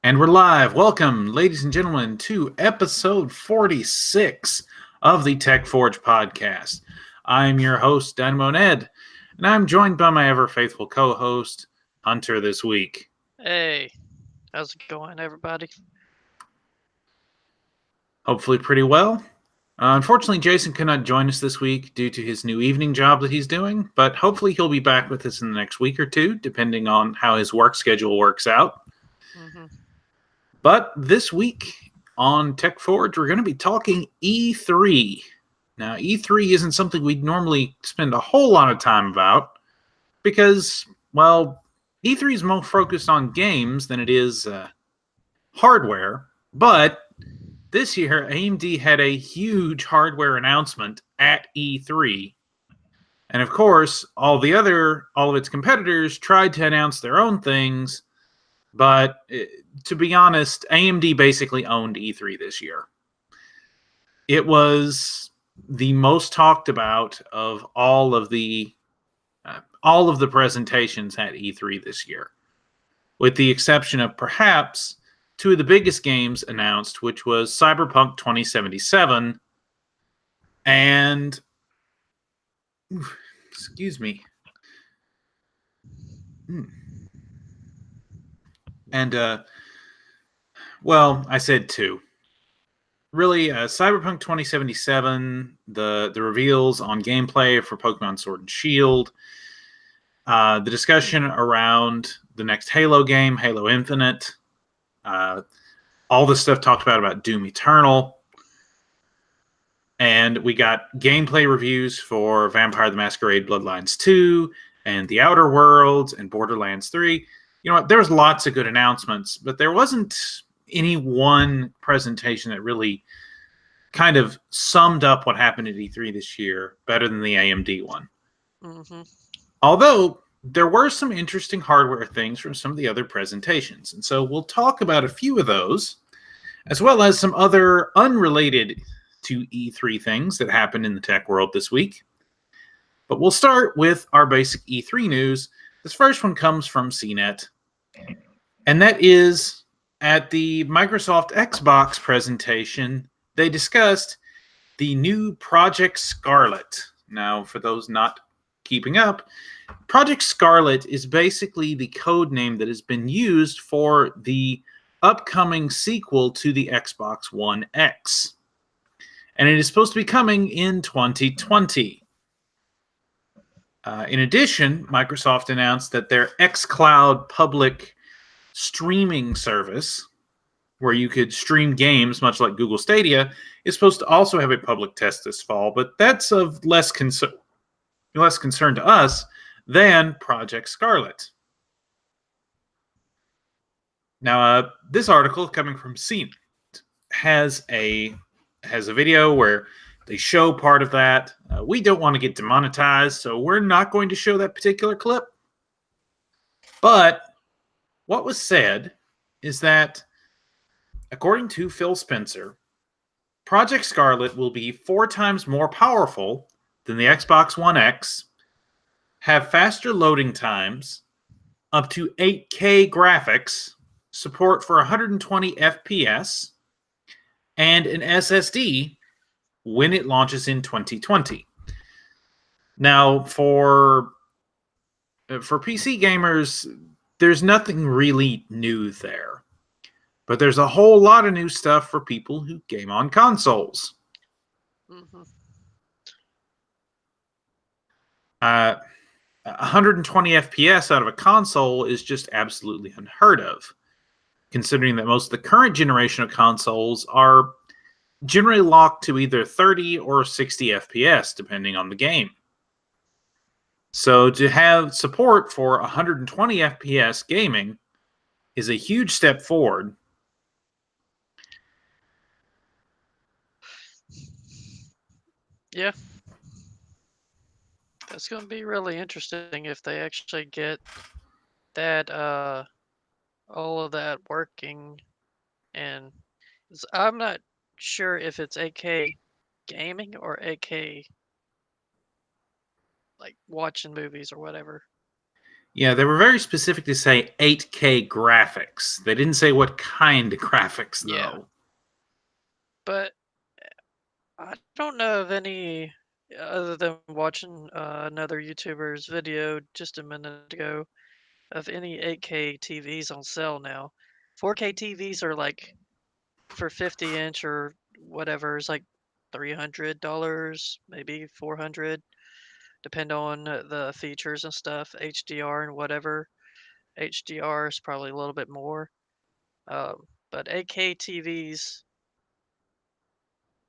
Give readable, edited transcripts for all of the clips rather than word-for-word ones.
And we're live. Welcome, ladies and gentlemen, to episode 46 of the TechForge podcast. I'm your host, Dynamo Ned, and I'm joined by my ever faithful co-host, Hunter, this week. Hey, how's it going, everybody? Hopefully pretty well. Unfortunately, Jason could not join us this week due to his new evening job that he's doing, but hopefully he'll be back with us in the next week or two, depending on how his work schedule works out. Mm-hmm. But this week on TechForge, we're going to be talking E3. Now, E3 isn't something we'd normally spend a whole lot of time about because, well, E3 is more focused on games than it is hardware. But this year, AMD had a huge hardware announcement at E3. And of course, all of its competitors tried to announce their own things, but to be honest, AMD basically owned E3 this year. It was the most talked about of all of the presentations at E3 this year, with the exception of perhaps two of the biggest games announced, which was Cyberpunk 2077 and excuse me. And well, I said two. Really, Cyberpunk 2077, the reveals on gameplay for Pokemon Sword and Shield, the discussion around the next Halo game, Halo Infinite, all the stuff talked about Doom Eternal, and we got gameplay reviews for Vampire the Masquerade Bloodlines 2 and The Outer Worlds and Borderlands 3. You know what? There was lots of good announcements, but there wasn't any one presentation that really kind of summed up what happened at E3 this year better than the AMD one. Mm-hmm. Although there were some interesting hardware things from some of the other presentations. And so we'll talk about a few of those, as well as some other unrelated to E3 things that happened in the tech world this week. But we'll start with our basic E3 news. This first one comes from CNET, and that is at the Microsoft Xbox presentation, they discussed the new Project Scarlet. Now, for those not keeping up, Project Scarlet is basically the code name that has been used for the upcoming sequel to the Xbox One X. And it is supposed to be coming in 2020. In addition, Microsoft announced that their xCloud public streaming service, where you could stream games much like Google Stadia, is supposed to also have a public test this fall, but that's of less concern to us than Project Scarlet. Now, this article coming from CNET has a video where they show part of that. We don't want to get demonetized, so we're not going to show that particular clip. But what was said is that, according to Phil Spencer, Project Scarlet will be 4 times more powerful than the Xbox One X, have faster loading times, up to 8K graphics, support for 120 FPS, and an SSD when it launches in 2020. Now, for PC gamers, there's nothing really new there. But there's a whole lot of new stuff for people who game on consoles. Mm-hmm. 120 FPS out of a console is just absolutely unheard of, considering that most of the current generation of consoles are generally locked to either 30 or 60 FPS, depending on the game. So to have support for 120 FPS gaming is a huge step forward. Yeah, that's going to be really interesting if they actually get that, all of that working. And I'm not sure if it's 8K gaming or 8K like watching movies or whatever. Yeah, they were very specific to say 8K graphics. They didn't say what kind of graphics, Yeah, though. but I don't know of any other than watching another YouTuber's video just a minute ago of any 8K TVs on sale now. 4K TVs are like for 50-inch or whatever is like $300, maybe 400, depend on the features and stuff, HDR and whatever. HDR is probably a little bit more. But 8K TVs,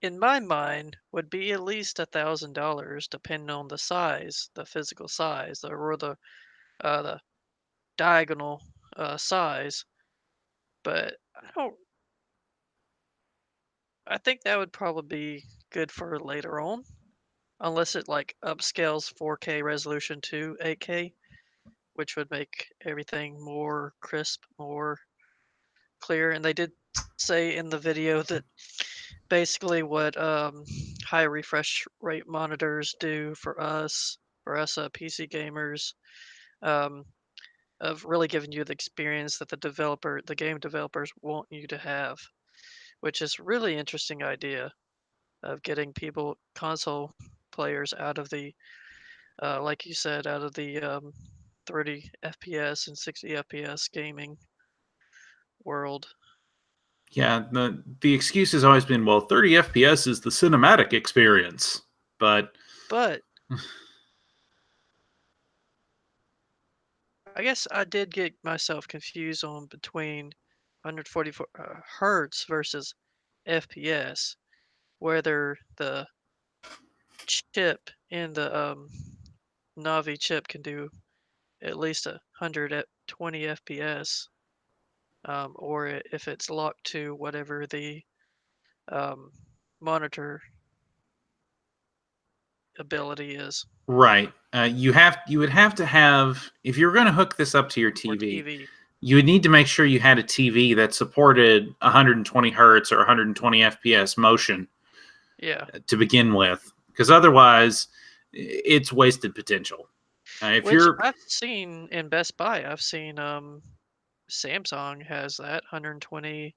in my mind, would be at least $1,000, depending on the size, the physical size, or the diagonal size. But I don't. I think that would probably be good for later on, unless it like upscales 4K resolution to 8K, which would make everything more crisp, more clear. And they did say in the video that basically what high refresh rate monitors do for us PC gamers, um, of really giving you the experience that the game developers want you to have, which is really interesting idea of getting people console players out of the like you said, out of the 30 FPS and 60 FPS gaming world. Yeah, the excuse has always been, well, 30 FPS is the cinematic experience. But But I guess I did get myself confused on between 144 hertz versus FPS, whether the chip in the Navi chip can do at least 120 FPS, or if it's locked to whatever the um, monitor ability is right, you would have to have, if you're going to hook this up to your for TV, TV. you would need to make sure you had a TV that supported 120 hertz or 120 FPS motion Yeah, to begin with, because otherwise, it's wasted potential. If which you're, I've seen in Best Buy. I've seen Samsung has that 120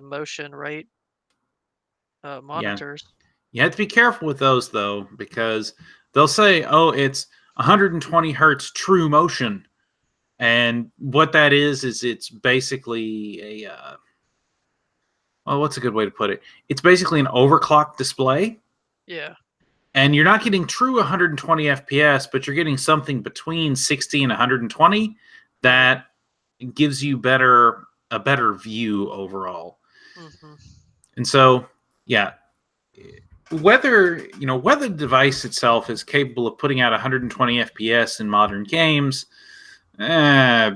motion rate yeah, monitors, you have to be careful with those though, because they'll say, "Oh, it's 120 hertz true motion," and what that is it's basically a well, what's a good way to put it? It's basically an overclocked display, yeah. and you're not getting true 120 FPS, but you're getting something between 60 and 120 Right. that gives you a better view overall. Hmm. And so, yeah, whether the device itself is capable of putting out 120 FPS in modern games, eh,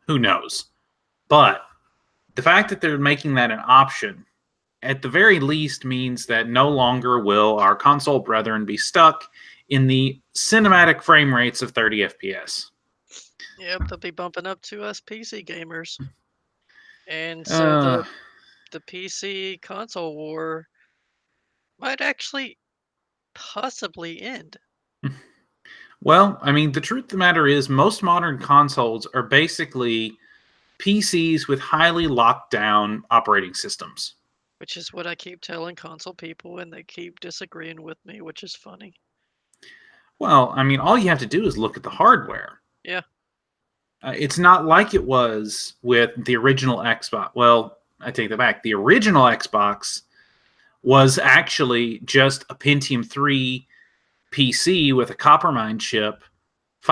who knows? But the fact that they're making that an option at the very least means that no longer will our console brethren be stuck in the cinematic frame rates of 30 FPS. Yep, they'll be bumping up to us PC gamers, and so Uh, the PC console war might actually possibly end. well, I mean, the truth of the matter is, most modern consoles are basically PCs with highly locked down operating systems. Which is what I keep telling console people, and they keep disagreeing with me, which is funny. Well, I mean, all you have to do is look at the hardware. Yeah, It's not like it was with the original Xbox. Well, I take that back. The original Xbox was actually just a Pentium 3 PC with a Coppermine chip,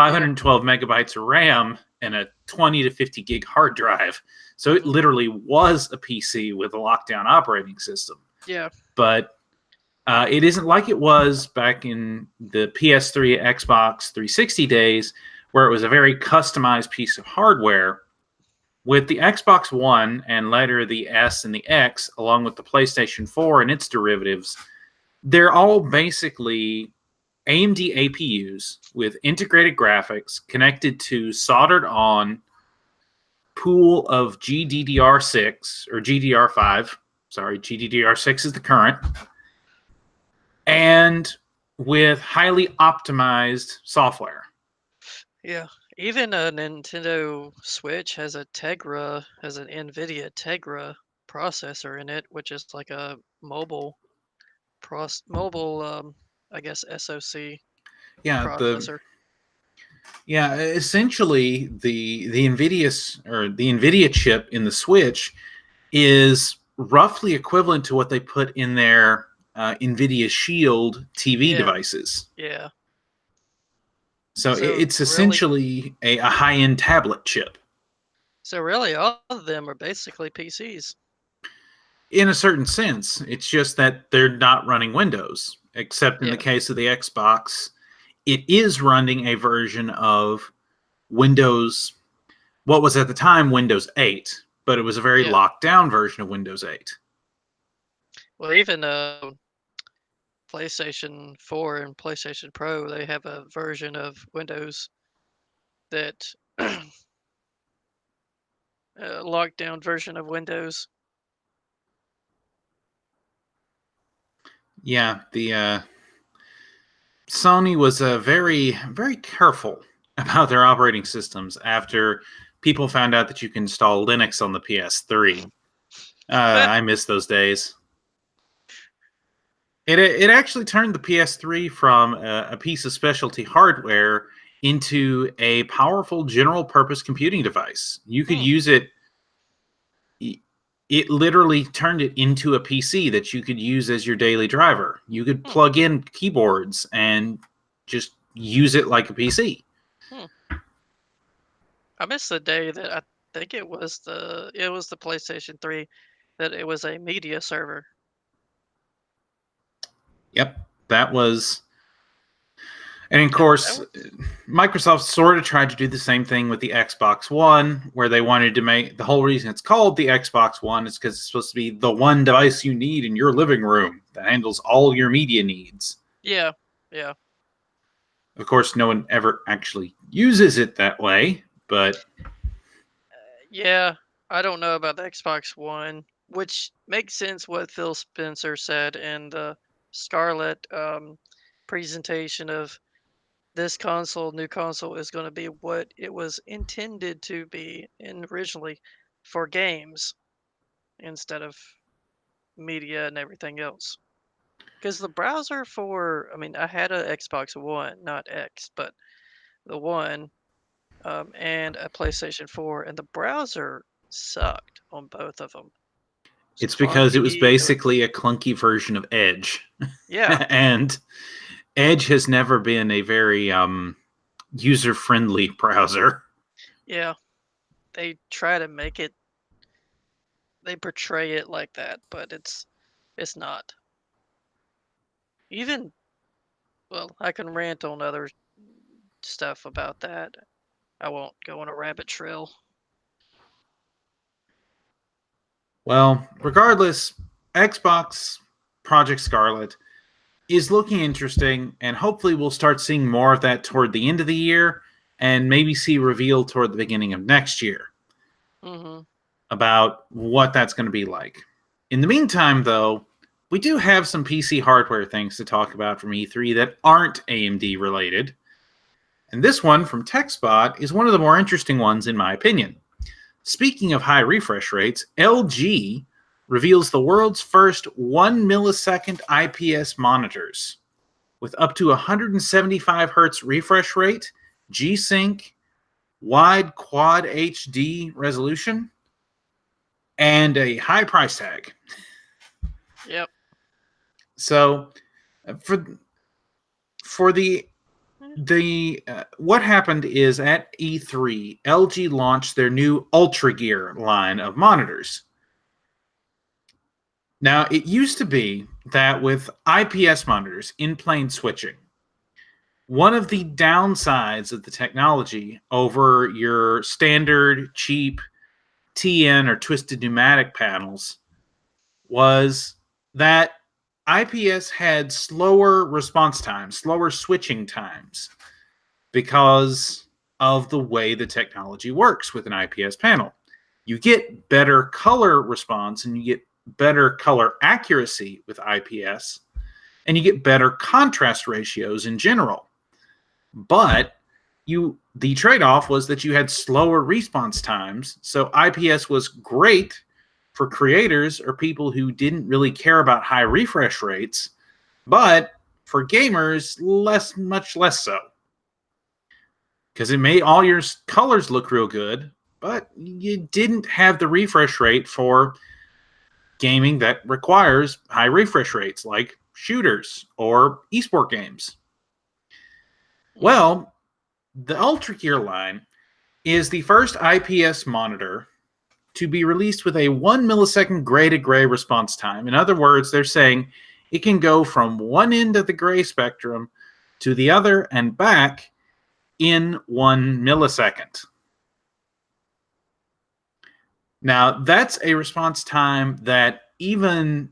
yeah. 512 megabytes of RAM, and a 20 to 50 gig hard drive. So it Hmm. literally was a PC with a lockdown operating system. Yeah, But it isn't like it was back in the PS3, Xbox 360 days, where it was a very customized piece of hardware. With the Xbox One and later the S and the X, along with the PlayStation 4 and its derivatives, they're all basically AMD APUs with integrated graphics connected to soldered on pool of GDDR6 or GDR5. Sorry, GDDR6 is the current, and with highly optimized software. yeah. Even a Nintendo Switch has an NVIDIA Tegra processor in it, which is like a mobile I guess SoC Yeah, processor. essentially the Nvidia chip in the Switch is roughly equivalent to what they put in their Nvidia Shield TV Yeah, devices. yeah. So So it's really, essentially a high-end tablet chip. all of them are basically PCs. In a certain sense, it's just that they're not running Windows, except in the Yeah, case of the Xbox, it is running a version of Windows, what was at the time Windows 8, but it was a very yeah. locked down version of Windows 8. Well, even PlayStation 4 and PlayStation Pro, they have a version of Windows that locked down version of Windows. Yeah, the Sony was very, very careful about their operating systems after people found out that you can install Linux on the PS3. I miss those days. It actually turned the PS3 from a piece of specialty hardware into a powerful general purpose computing device. You could Hmm, use it. It literally turned it into a PC that you could use as your daily driver. You could hmm, plug in keyboards and just use it like a PC. hmm. I miss the day that I think it was the PlayStation 3 that it was a media server. Yep, that was. And of That course, was Microsoft sort of tried to do the same thing with the Xbox One, where they wanted to make the whole reason it's called the Xbox One is because it's supposed to be the one device you need in your living room that handles all your media needs. yeah, yeah. Of course, no one ever actually uses it that way, but Yeah, I don't know about the Xbox One, which makes sense what Phil Spencer said in the Scarlet presentation of new console is going to be what it was intended to be originally for games instead of media and everything else. Because the browser I mean, I had a Xbox One, not X, but the one, and a PlayStation 4, and the browser sucked on both of them. It's it's because it was clunky. basically a clunky version of Edge. Yeah, And Edge has never been a very user friendly browser. yeah. They try to they portray it like that, but it's not. Even well, I can rant on other stuff about that. I won't go on a rabbit trail. Well, regardless, Xbox Project Scarlet is looking interesting, and hopefully we'll start seeing more of that toward the end of the year and maybe see reveal toward the beginning of next year Hmm. about what that's going to be like. In the meantime, though, we do have some PC hardware things to talk about from E3 that aren't AMD related. And this one from TechSpot is one of the more interesting ones, in my opinion. Speaking of high refresh rates, LG reveals the world's first 1 millisecond IPS monitors with up to 175 hertz refresh rate, G-Sync, wide quad HD resolution, and a high price tag. Yep. So, for the what happened is at E3, LG launched their new Ultra Gear line of monitors. Now, it used to be that with IPS monitors, in plane switching, one of the downsides of the technology over your standard cheap TN or twisted pneumatic panels was that IPS had slower response times, slower switching times because of the way the technology works with an IPS panel. You get better color response and you get better color accuracy with IPS, and you get better contrast ratios in general. But the trade-off was that you had slower response times. So IPS was great for creators or people who didn't really care about high refresh rates, but for gamers, much less so. Because it made all your colors look real good, but you didn't have the refresh rate for gaming that requires high refresh rates, like shooters or esport games. Well, the Ultra Gear line is the first IPS monitor to be released with a 1 millisecond gray to gray response time. In other words, they're saying it can go from one end of the gray spectrum to the other and back in 1 millisecond. Now, that's a response time that even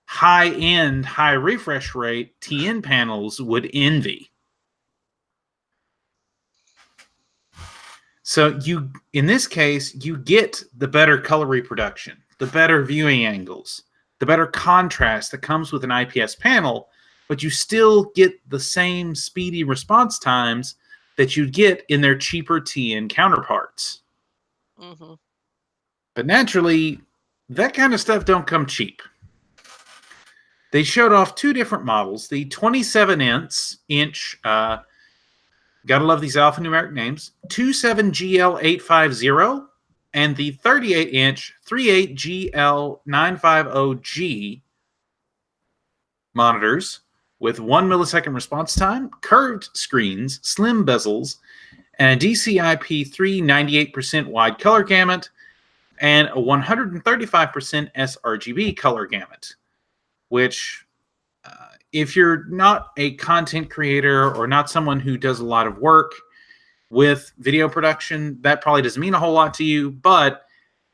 high-end, high refresh rate TN panels would envy. So in this case, you get the better color reproduction, the better viewing angles, the better contrast that comes with an IPS panel, but you still get the same speedy response times that you'd get in their cheaper TN counterparts. Mm-hmm. But naturally, that kind of stuff don't come cheap. They showed off two different models, the 27-inch, gotta love these alphanumeric names, 27GL850, and the 38-inch 38GL950G monitors with 1 millisecond response time, curved screens, slim bezels, and a DCI-P3 98% wide color gamut, and a 135% sRGB color gamut, which, if you're not a content creator or not someone who does a lot of work with video production, that probably doesn't mean a whole lot to you, but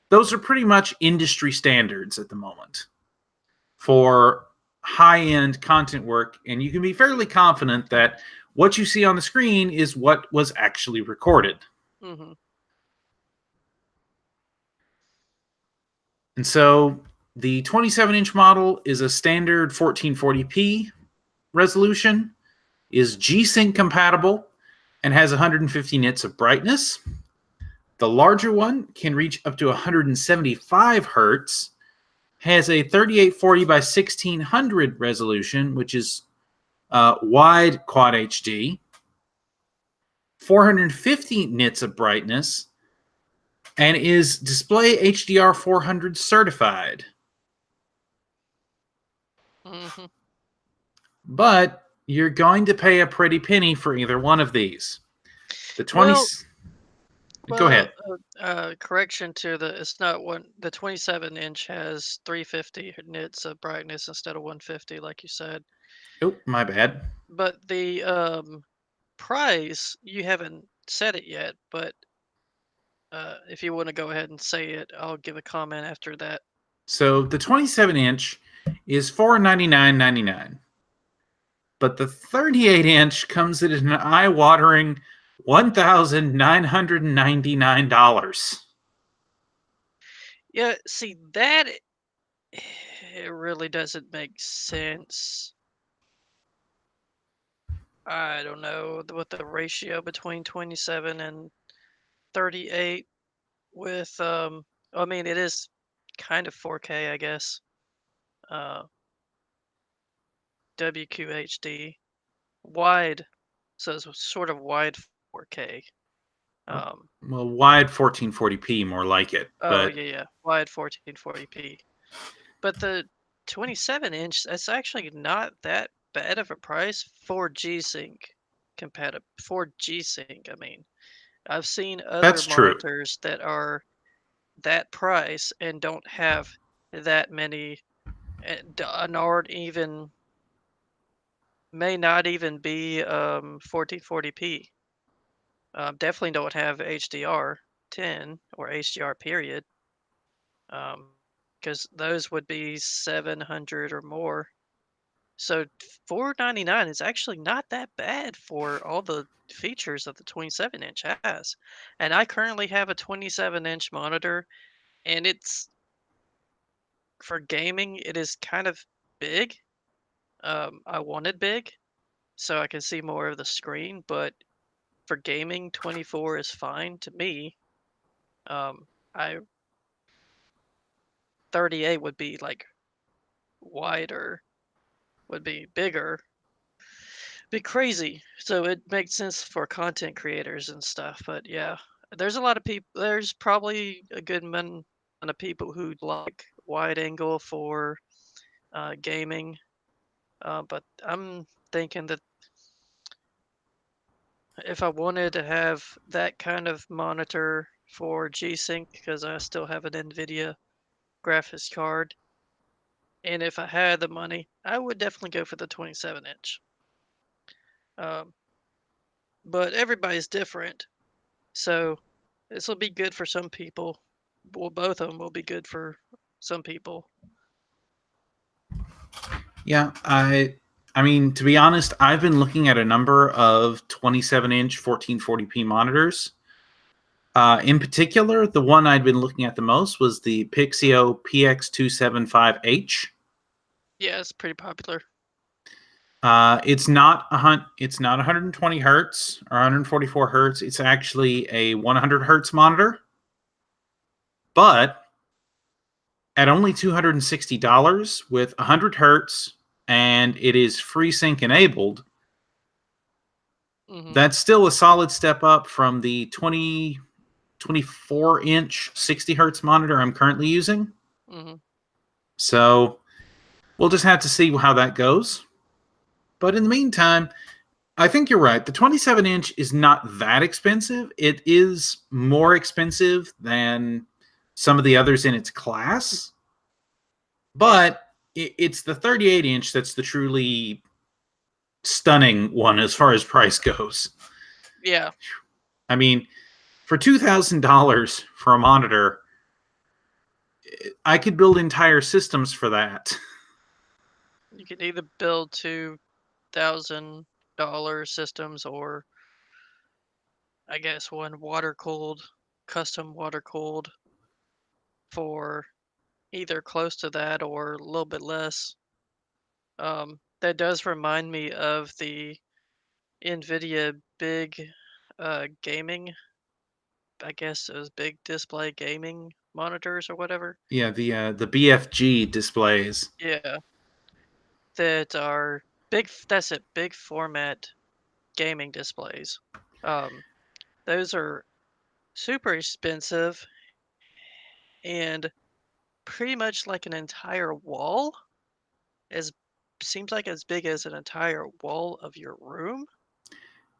those are pretty much industry standards at the moment for high-end content work, and you can be fairly confident that what you see on the screen is what was actually recorded. Mm-hmm. And so the 27-inch model is a standard 1440p resolution, is G-Sync compatible, and has 150 nits of brightness. The larger one can reach up to 175 hertz, has a 3840 by 1600 resolution, which is wide quad HD, 450 nits of brightness, and is display HDR 400 certified. Mm-hmm. But you're going to pay a pretty penny for either one of these. The 20. Well, Go ahead. correction to it's not one. The 27-inch has 350 nits of brightness instead of 150, like you said. Oh, my bad. But the price, you haven't said it yet, but if you want to go ahead and say it, I'll give a comment after that. So the 27-inch is $499.99. But the 38-inch comes at an eye-watering $1,999. Yeah, see that it really doesn't make sense. I don't know what the ratio between 27 and 38 with I mean it is kind of 4K, I guess. Uh WQHD wide, so it's sort of wide 4K. Um Well, wide 1440p, more like it. oh But yeah, yeah, wide 1440p. But the 27-inch, that's actually not that bad of a price for G-Sync compatible. For G-Sync, I mean, I've seen other that's true. monitors that are that price and don't have that many, and aren't even may not even be 1440p. Definitely don't have HDR 10 or HDR period, because those would be 700 or more. So 499 is actually not that bad for all the features that the 27-inch has. And I currently have a 27-inch monitor, and it's for gaming, it is kind of big. I wanted big so I can see more of the screen, but for gaming, 24 is fine to me. I 38 would be like wider, would be bigger, be crazy. So it makes sense for content creators and stuff. But yeah, there's a lot of people. There's probably a good amount of people who like wide angle for gaming. But I'm thinking that if I wanted to have that kind of monitor for G-Sync, because I still have an NVIDIA graphics card, and if I had the money, I would definitely go for the 27 inch. Um, but everybody's different, so this will be good for some people. Well, both of them will be good for some people. Yeah, I mean, to be honest, I've been looking at a number of 27-inch 1440p monitors. In particular, the one I'd been looking at the most was the Pixio PX275H. Yeah, it's pretty popular. It's not 120 hertz or 144 hertz. It's actually a 100 hertz monitor, but at only $260 with 100 hertz, and it is FreeSync enabled. Hmm. That's still a solid step up from the 24-inch 60 hertz monitor I'm currently using. Hmm. So we'll just have to see how that goes. But in the meantime, I think you're right. The 27-inch is not that expensive. It is more expensive than some of the others in its class, Yeah, but it's the 38-inch that's the truly stunning one as far as price goes. yeah. I mean, for $2,000 for a monitor, I could build entire systems for that. You can either build $2,000 systems, or I guess one water cooled, custom water cooled for either close to that or a little bit less. That does remind me of the NVIDIA big gaming, I guess it was big display gaming monitors or whatever. Yeah, the BFG displays. Yeah, that are big. That's it, big format gaming displays. Um, those are super expensive and pretty much like an entire wall. As seems like as big as an entire wall of your room.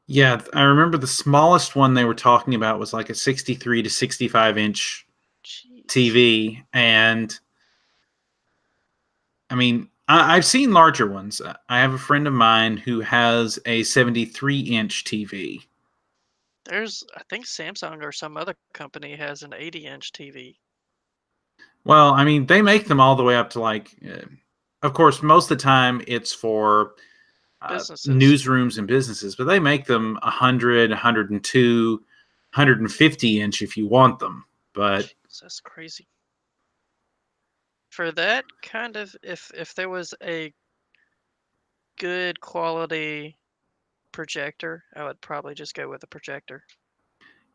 Yeah, I remember the smallest one they were talking about was like a 63 to 65-inch Jeez. TV, and I mean, I've seen larger ones. I have a friend of mine who has a 73-inch TV. There's, I think Samsung or some other company has an 80-inch TV. Well, I mean, they make them all the way up to like, of course, most of the time it's for Businesses. newsrooms and businesses, but they make them 100, 102, 150-inch if you want them. But Jeez, that's crazy. For that kind of, if there was a good quality projector, I would probably just go with a projector.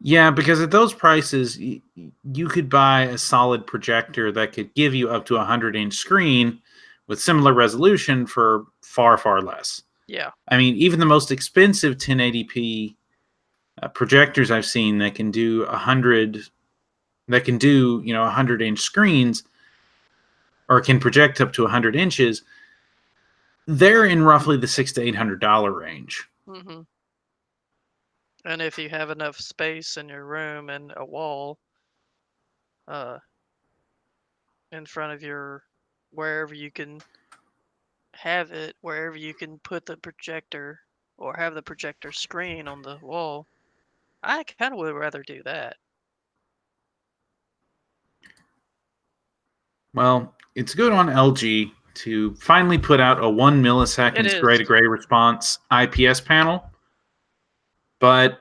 yeah, because at those prices, you could buy a solid projector that could give you up to a 100-inch screen with similar resolution for far, far less. Yeah. I mean, even the most expensive 1080p projectors I've seen that can do 100, that can do 100-inch screens or can project up to 100 inches, they're in roughly the $600 to $800 range. Hmm. And if you have enough space in your room and a wall, uh, in front of your, wherever you can have it, wherever you can put the projector or have the projector screen on the wall, I kind of would rather do that. Well, it's good on LG to finally put out a 1 It milliseconds gray is. to gray response IPS panel, but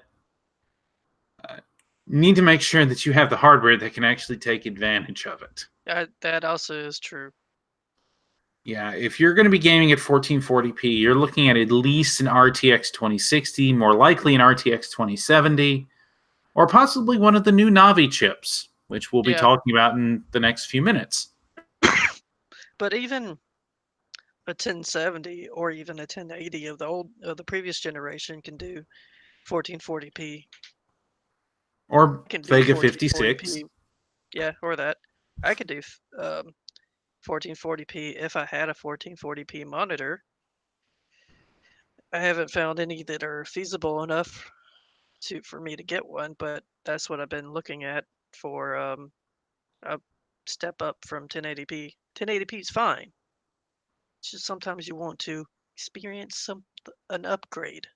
need to make sure that you have the hardware that can actually take advantage of it. That also is true. Yeah, if you're going to be gaming at 1440p, you're looking at least an RTX 2060, more likely an RTX 2070, or possibly one of the new Navi chips, which we'll be Yeah, talking about in the next few minutes. but even a 1070 or even a 1080 of the previous generation can do 1440p. Or Can do Vega 56. 1440p. Yeah, or that. I could do 1440p if I had a 1440p monitor. I haven't found any that are feasible enough for me to get one, but that's what I've been looking at for a step up from 1080p. 1080p is fine. It's just sometimes you want to experience an upgrade.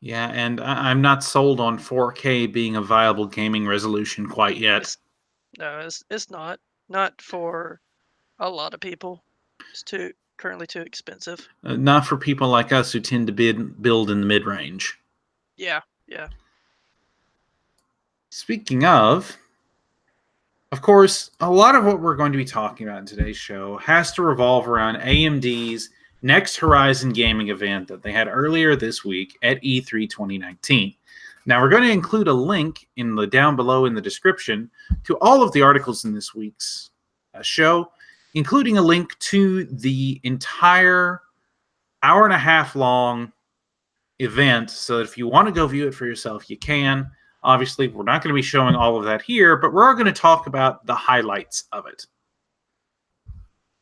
Yeah, and I'm not sold on 4K being a viable gaming resolution quite yet. It's not for a lot of people. It's too currently too expensive. Not for people like us who tend to build in the mid range. Yeah, yeah. Speaking of course, a lot of what we're going to be talking about in today's show has to revolve around AMD's next Horizon gaming event that they had earlier this week at E3 2019. Now, we're going to include a link in the down below in the description to all of the articles in this week's show, including a link to the entire hour and a half long event, so that if you want to go view it for yourself, you can. Obviously, we're not going to be showing all of that here, but we're going to talk about the highlights of it.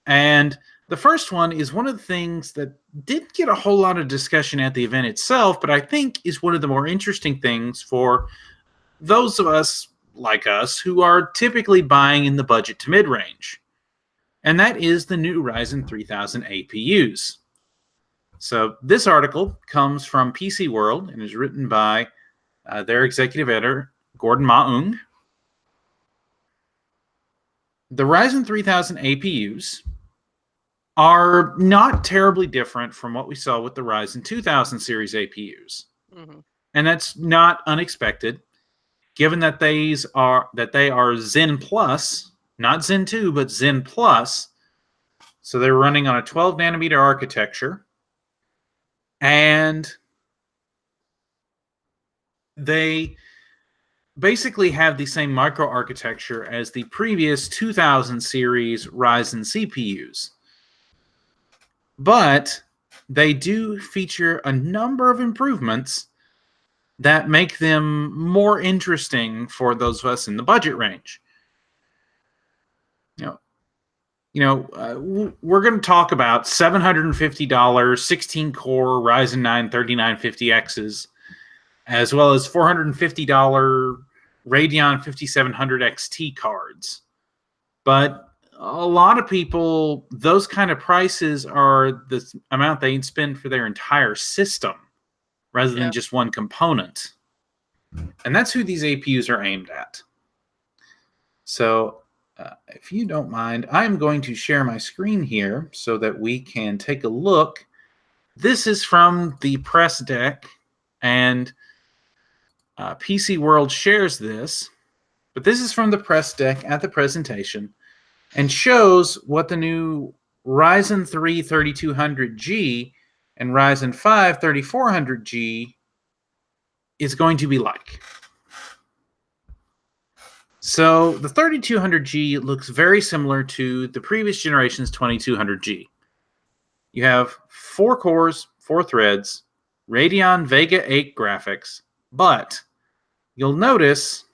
And the first one is one of the things that didn't get a whole lot of discussion at the event itself, but I think is one of the more interesting things for those of us like us who are typically buying in the budget to mid-range. And that is the new Ryzen 3000 APUs. So this article comes from PC World and is written by their executive editor, Gordon Ma-Ung. The Ryzen 3000 APUs are not terribly different from what we saw with the Ryzen 2000 series APUs. Mm-hmm. And that's not unexpected, given that they are Zen Plus, not Zen 2, but Zen Plus. So they're running on a 12 nanometer architecture. And they basically have the same microarchitecture as the previous 2000 series Ryzen CPUs. But they do feature a number of improvements that make them more interesting for those of us in the budget range. We're going to talk about $750 16-core Ryzen 9 3950Xs, as well as $450 Radeon 5700 XT cards. But a lot of people, those kind of prices are the amount they'd spend for their entire system rather than just one component. And that's who these APUs are aimed at. So if you don't mind, I'm going to share my screen here so that we can take a look. This is from the press deck, and PC World shares this, but this is from the press deck at the presentation and shows what the new Ryzen 3 3200G and Ryzen 5 3400G is going to be like. So the 3200G looks very similar to the previous generation's 2200G. You have 4 cores, 4 threads, Radeon Vega 8 graphics, but you'll notice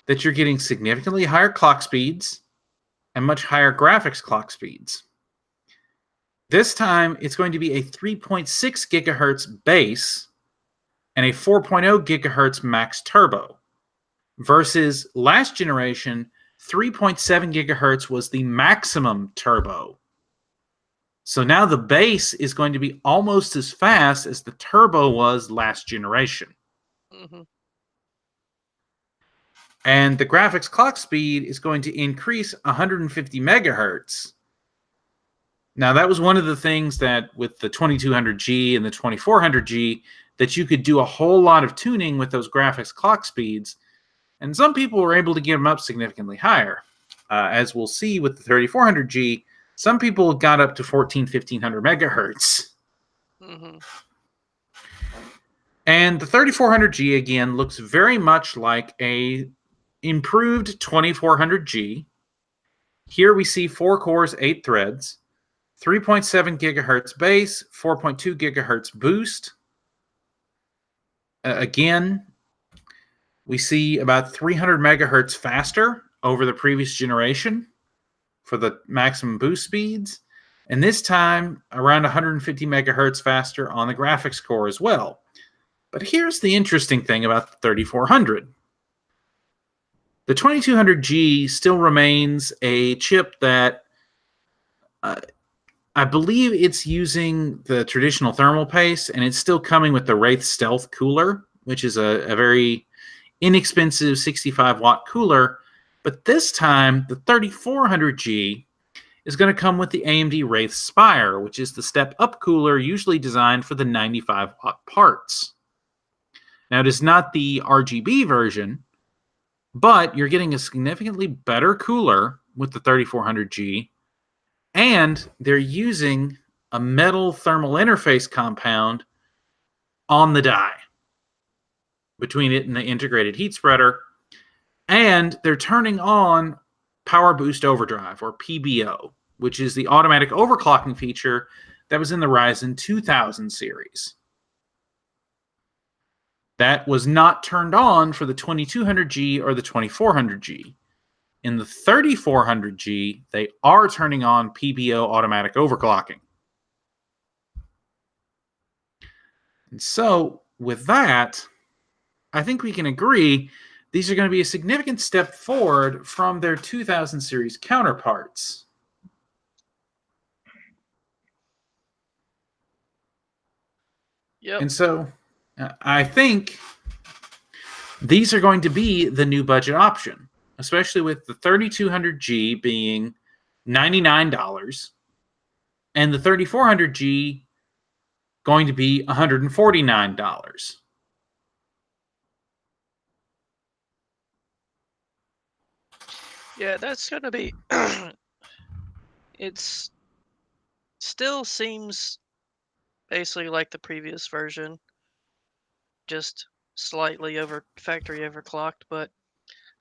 that you're getting significantly higher clock speeds and much higher graphics clock speeds. This time, it's going to be a 3.6 gigahertz base and a 4.0 gigahertz max turbo, versus last generation, 3.7 gigahertz was the maximum turbo. So now the base is going to be almost as fast as the turbo was last generation. Mm-hmm. And the graphics clock speed is going to increase 150 megahertz. Now, that was one of the things that with the 2200G and the 2400G, that you could do a whole lot of tuning with those graphics clock speeds. And some people were able to get them up significantly higher. As we'll see with the 3400G, Some people got up to 1500 megahertz. Mm-hmm. And the 3400G, again, looks very much like a improved 2400G. Here we see 4 cores, 8 threads, 3.7 gigahertz base, 4.2 gigahertz boost. Again, we see about 300 megahertz faster over the previous generation for the maximum boost speeds. And this time, around 150 megahertz faster on the graphics core as well. But here's the interesting thing about the 3400. The 2200G still remains a chip that I believe it's using the traditional thermal paste, and it's still coming with the Wraith Stealth cooler, which is a very inexpensive 65-watt cooler. But this time, the 3400G is going to come with the AMD Wraith Spire, which is the step-up cooler usually designed for the 95-watt parts. Now, it is not the RGB version, but you're getting a significantly better cooler with the 3400G, and they're using a metal thermal interface compound on the die between it and the integrated heat spreader, and they're turning on Power Boost Overdrive, or PBO, which is the automatic overclocking feature that was in the Ryzen 2000 series. That was not turned on for the 2200G or the 2400G. In the 3400G, they are turning on PBO automatic overclocking. And so, with that, I think we can agree these are going to be a significant step forward from their 2000 series counterparts. Yep. And so, I think these are going to be the new budget option, especially with the 3200G being $99 and the 3400G going to be $149. Yeah, that's going to be. It's still seems basically like the previous version, just slightly factory overclocked. But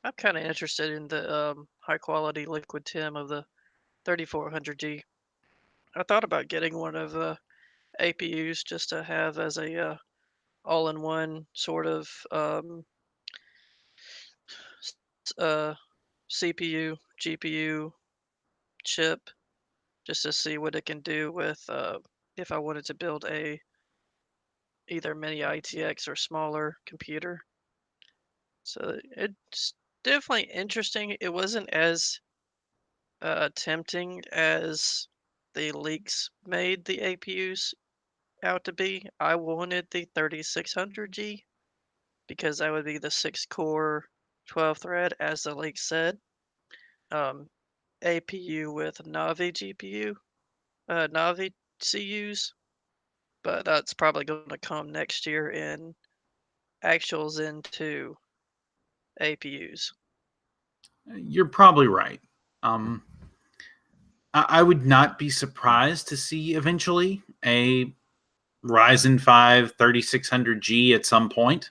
I'm kind of interested in the high quality liquid TIM of the 3400G. I thought about getting one of the APUs just to have as a all-in-one sort of CPU, GPU chip, just to see what it can do with if I wanted to build a either mini ITX or smaller computer. So it's definitely interesting. It wasn't as tempting as the leaks made the APUs out to be. I wanted the 3600G because that would be the 6-core, 12-thread, as the leak said. APU with Navi GPU, Navi CUs, but that's probably going to come next year in actual Zen 2 APUs. You're probably right. I would not be surprised to see eventually a Ryzen 5 3600G at some point,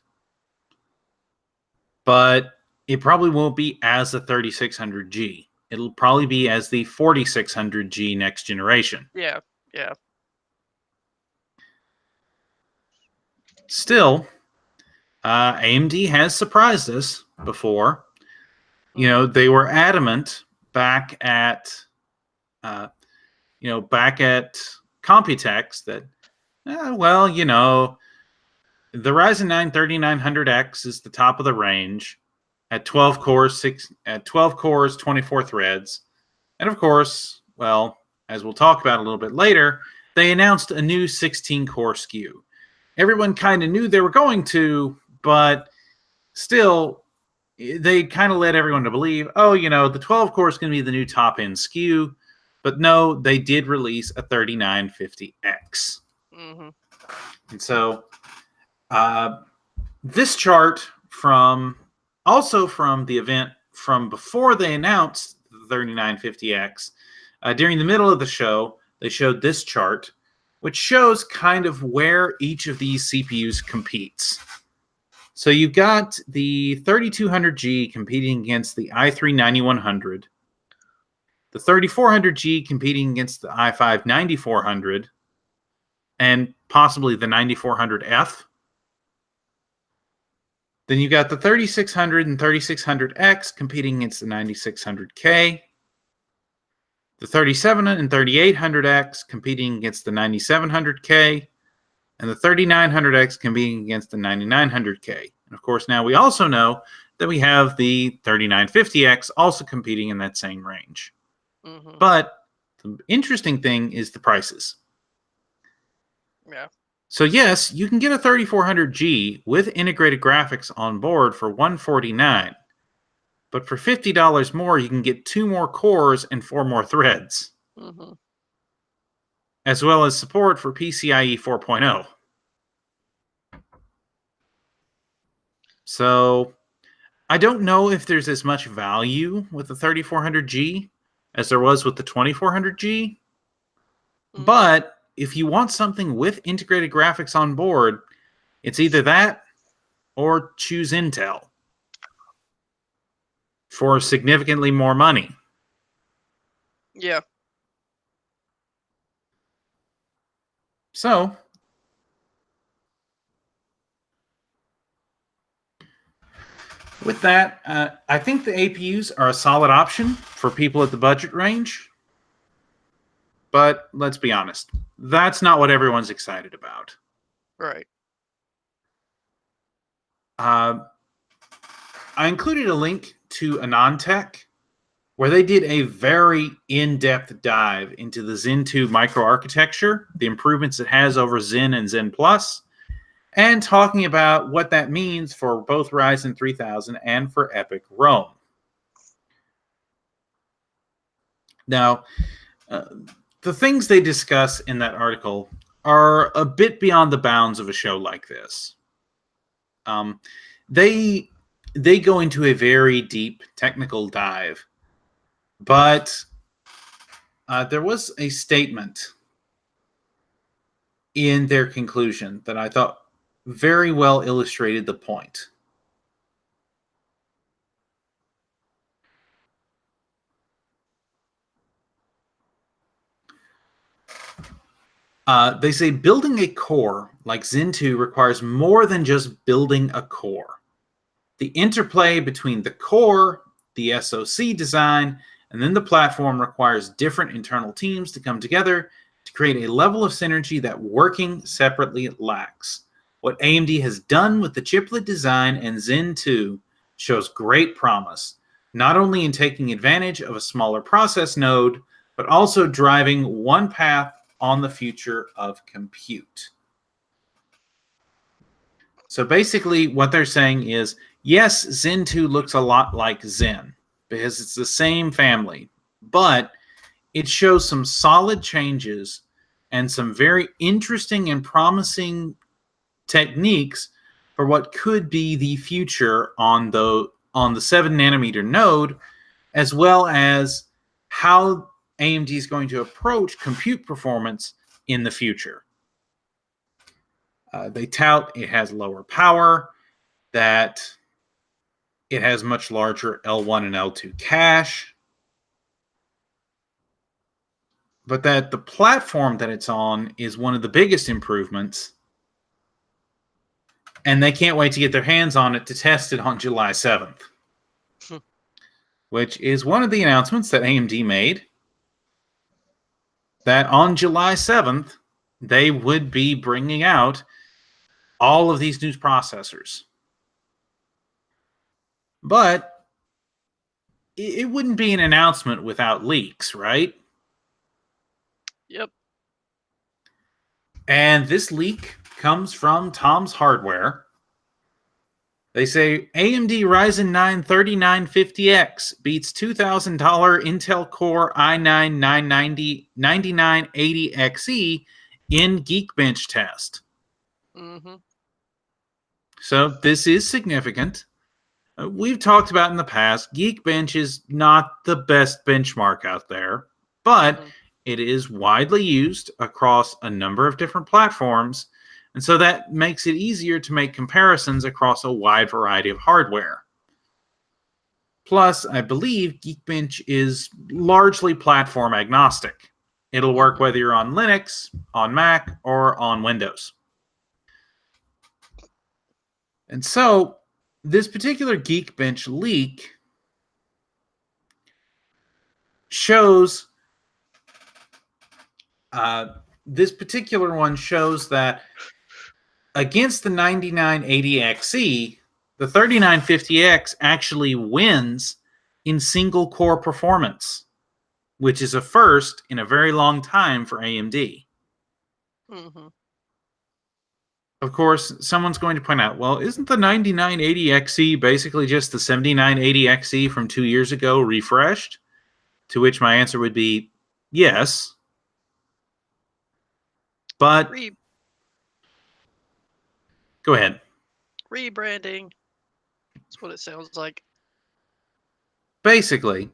but it probably won't be as a 3600G. It'll probably be as the 4600G next generation. Yeah, yeah. Still, AMD has surprised us before. You know, they were adamant back at, back at Computex that, well, you know, the Ryzen 9 3900X is the top of the range at 12 cores, 24 threads. And of course, well, as we'll talk about a little bit later, they announced a new 16-core SKU. Everyone kind of knew they were going to, but still, they kind of led everyone to believe, oh, you know, the 12 core is going to be the new top-end SKU. But no, they did release a 3950X. Mm-hmm. And so this chart from the event from before they announced the 3950X During the middle of the show, they showed this chart, which shows kind of where each of these CPUs competes. So you've got the 3200G competing against the i3-9100, the 3400G competing against the i5-9400, and possibly the 9400F. Then you've got the 3600 and 3600X competing against the 9600K, the 3700 and 3800X competing against the 9700K, and the 3900X competing against the 9900K. And of course, now we also know that we have the 3950X also competing in that same range. Mm-hmm. But the interesting thing is the prices. Yeah. So yes, you can get a 3400G with integrated graphics on board for $149. But for $50 more, you can get 2 more cores and 4 more threads. Mm-hmm. As well as support for PCIe 4.0. So I don't know if there's as much value with the 3400G as there was with the 2400G. Mm-hmm. But if you want something with integrated graphics on board, it's either that or choose Intel for significantly more money. Yeah. So with that, I think the APUs are a solid option for people at the budget range. But let's be honest, that's not what everyone's excited about. Right. I included a link to AnandTech, where they did a very in-depth dive into the Zen 2 microarchitecture, the improvements it has over Zen and Zen Plus, and talking about what that means for both Ryzen 3000 and for Epic Rome. Now, the things they discuss in that article are a bit beyond the bounds of a show like this. They go into a very deep technical dive, but there was a statement in their conclusion that I thought very well illustrated the point. They say building a core like Zen 2 requires more than just building a core. The interplay between the core, the SoC design, and then the platform requires different internal teams to come together to create a level of synergy that working separately lacks. What AMD has done with the chiplet design and Zen 2 shows great promise, not only in taking advantage of a smaller process node, but also driving one path on the future of compute. So basically what they're saying is, yes, Zen 2 looks a lot like Zen because it's the same family, but it shows some solid changes and some very interesting and promising techniques for what could be the future on the 7 nanometer node, as well as how AMD is going to approach compute performance in the future. They tout it has lower power, that it has much larger L1 and L2 cache, but that the platform that it's on is one of the biggest improvements, and they can't wait to get their hands on it to test it on July 7th, which is one of the announcements that AMD made, that on July 7th, they would be bringing out all of these new processors. But it wouldn't be an announcement without leaks, right? Yep. And this leak comes from Tom's Hardware. They say AMD Ryzen 9 3950X beats $2,000 Intel Core i9 9980XE in Geekbench test. Mm-hmm. So this is significant. We've talked about in the past, Geekbench is not the best benchmark out there, but it is widely used across a number of different platforms, and so that makes it easier to make comparisons across a wide variety of hardware. Plus, I believe Geekbench is largely platform agnostic. It'll work whether you're on Linux, on Mac, or on Windows. And so, this particular Geekbench leak shows this particular one shows that against the 9980XE, the 3950X actually wins in single core performance, which is a first in a very long time for AMD. Of course, someone's going to point out, well, isn't the 9980XE basically just the 7980XE from 2 years ago refreshed? To which my answer would be yes. But go ahead. Rebranding. That's what it sounds like. Basically.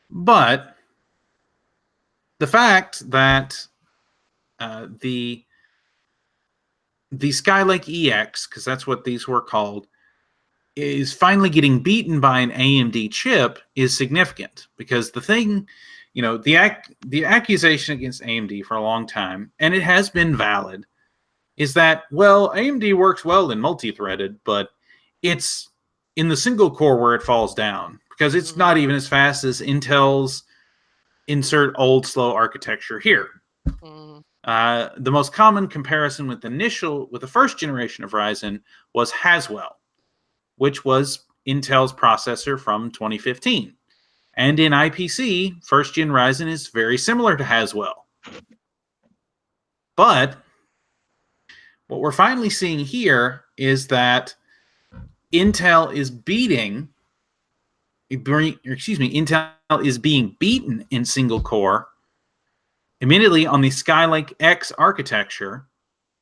But the fact that the Skylake EX, because that's what these were called, is finally getting beaten by an AMD chip is significant, because the thing, the accusation against AMD for a long time, and it has been valid, is that, well, AMD works well in multi-threaded, but it's in the single core where it falls down, because it's not even as fast as Intel's insert old slow architecture here. The most common comparison with the first generation of Ryzen was Haswell, which was Intel's processor from 2015. And in IPC, first-gen Ryzen is very similar to Haswell. But what we're finally seeing here is that Intel is being beaten in single core immediately on the Skylake X architecture,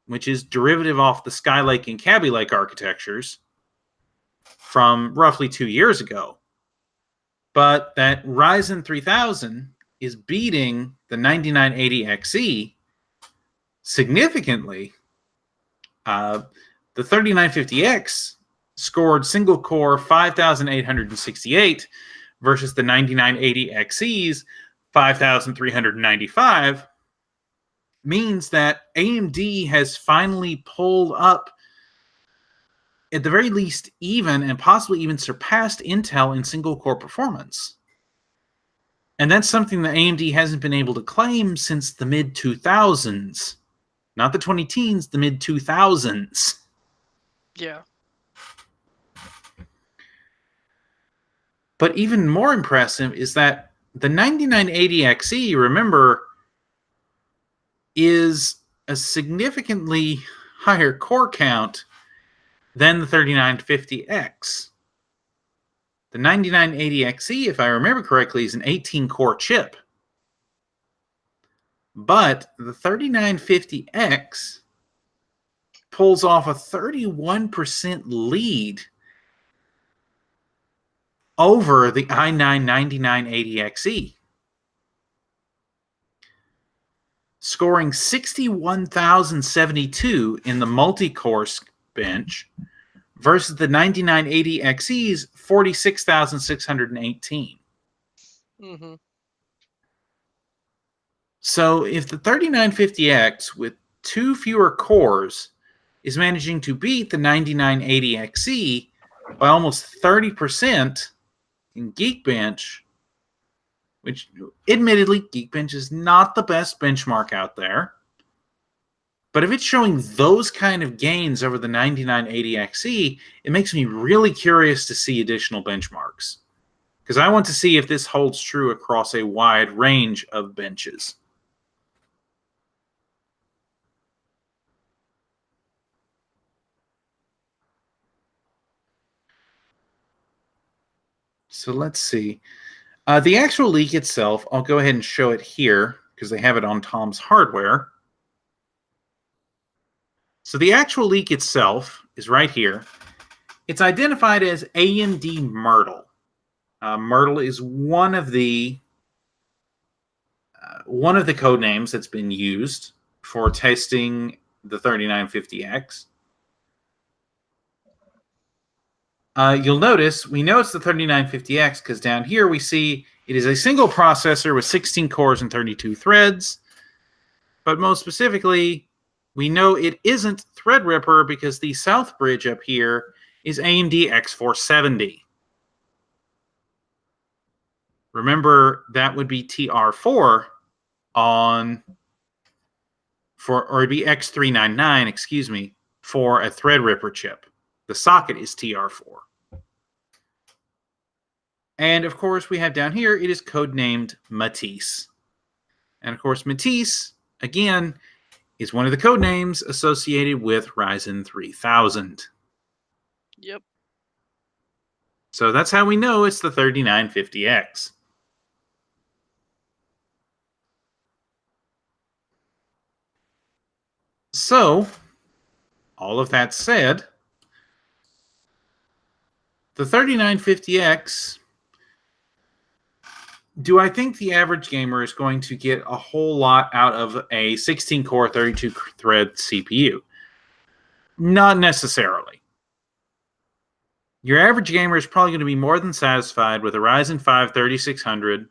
which is derivative off the Skylake and Kaby Lake architectures from roughly 2 years ago. But that Ryzen 3000 is beating the 9980XE significantly. The 3950X scored single core 5,868 versus the 9980XE's 5,395, means that AMD has finally pulled up, at the very least, even and possibly even surpassed Intel in single core performance. And that's something that AMD hasn't been able to claim since the mid-2000s. Not the 20-teens, the mid-2000s. Yeah. But even more impressive is that the 9980XE, remember, is a significantly higher core count than the 3950X. The 9980XE, if I remember correctly, is an 18-core chip. But the 3950X pulls off a 31% lead over the i9 9980XE, scoring 61,072 in the multi-core bench versus the 9980XE's 46,618. So if the 3950X with 2 fewer cores is managing to beat the 9980XE by almost 30% in Geekbench, which admittedly Geekbench is not the best benchmark out there, but if it's showing those kind of gains over the 9980XE, it makes me really curious to see additional benchmarks, because I want to see if this holds true across a wide range of benches. So let's see. The actual leak itself, I'll go ahead and show it here because they have it on Tom's hardware. So the actual leak itself is right here. It's identified as AMD Myrtle. Myrtle is one of the one of the code names that's been used for testing the 3950X. You'll notice we know it's the 3950X because down here we see it is a single processor with 16 cores and 32 threads. But most specifically, we know it isn't Threadripper because the south bridge up here is AMD X470. Remember, that would be TR4 on or it'd be X399, excuse me, for a Threadripper chip. The socket is TR4. And of course, we have down here, it is codenamed Matisse. And of course, Matisse, again, is one of the code names associated with Ryzen 3000. Yep. So that's how we know it's the 3950X. So, all of that said, the 3950X, do I think the average gamer is going to get a whole lot out of a 16-core, 32-thread CPU? Not necessarily. Your average gamer is probably going to be more than satisfied with a Ryzen 5 3600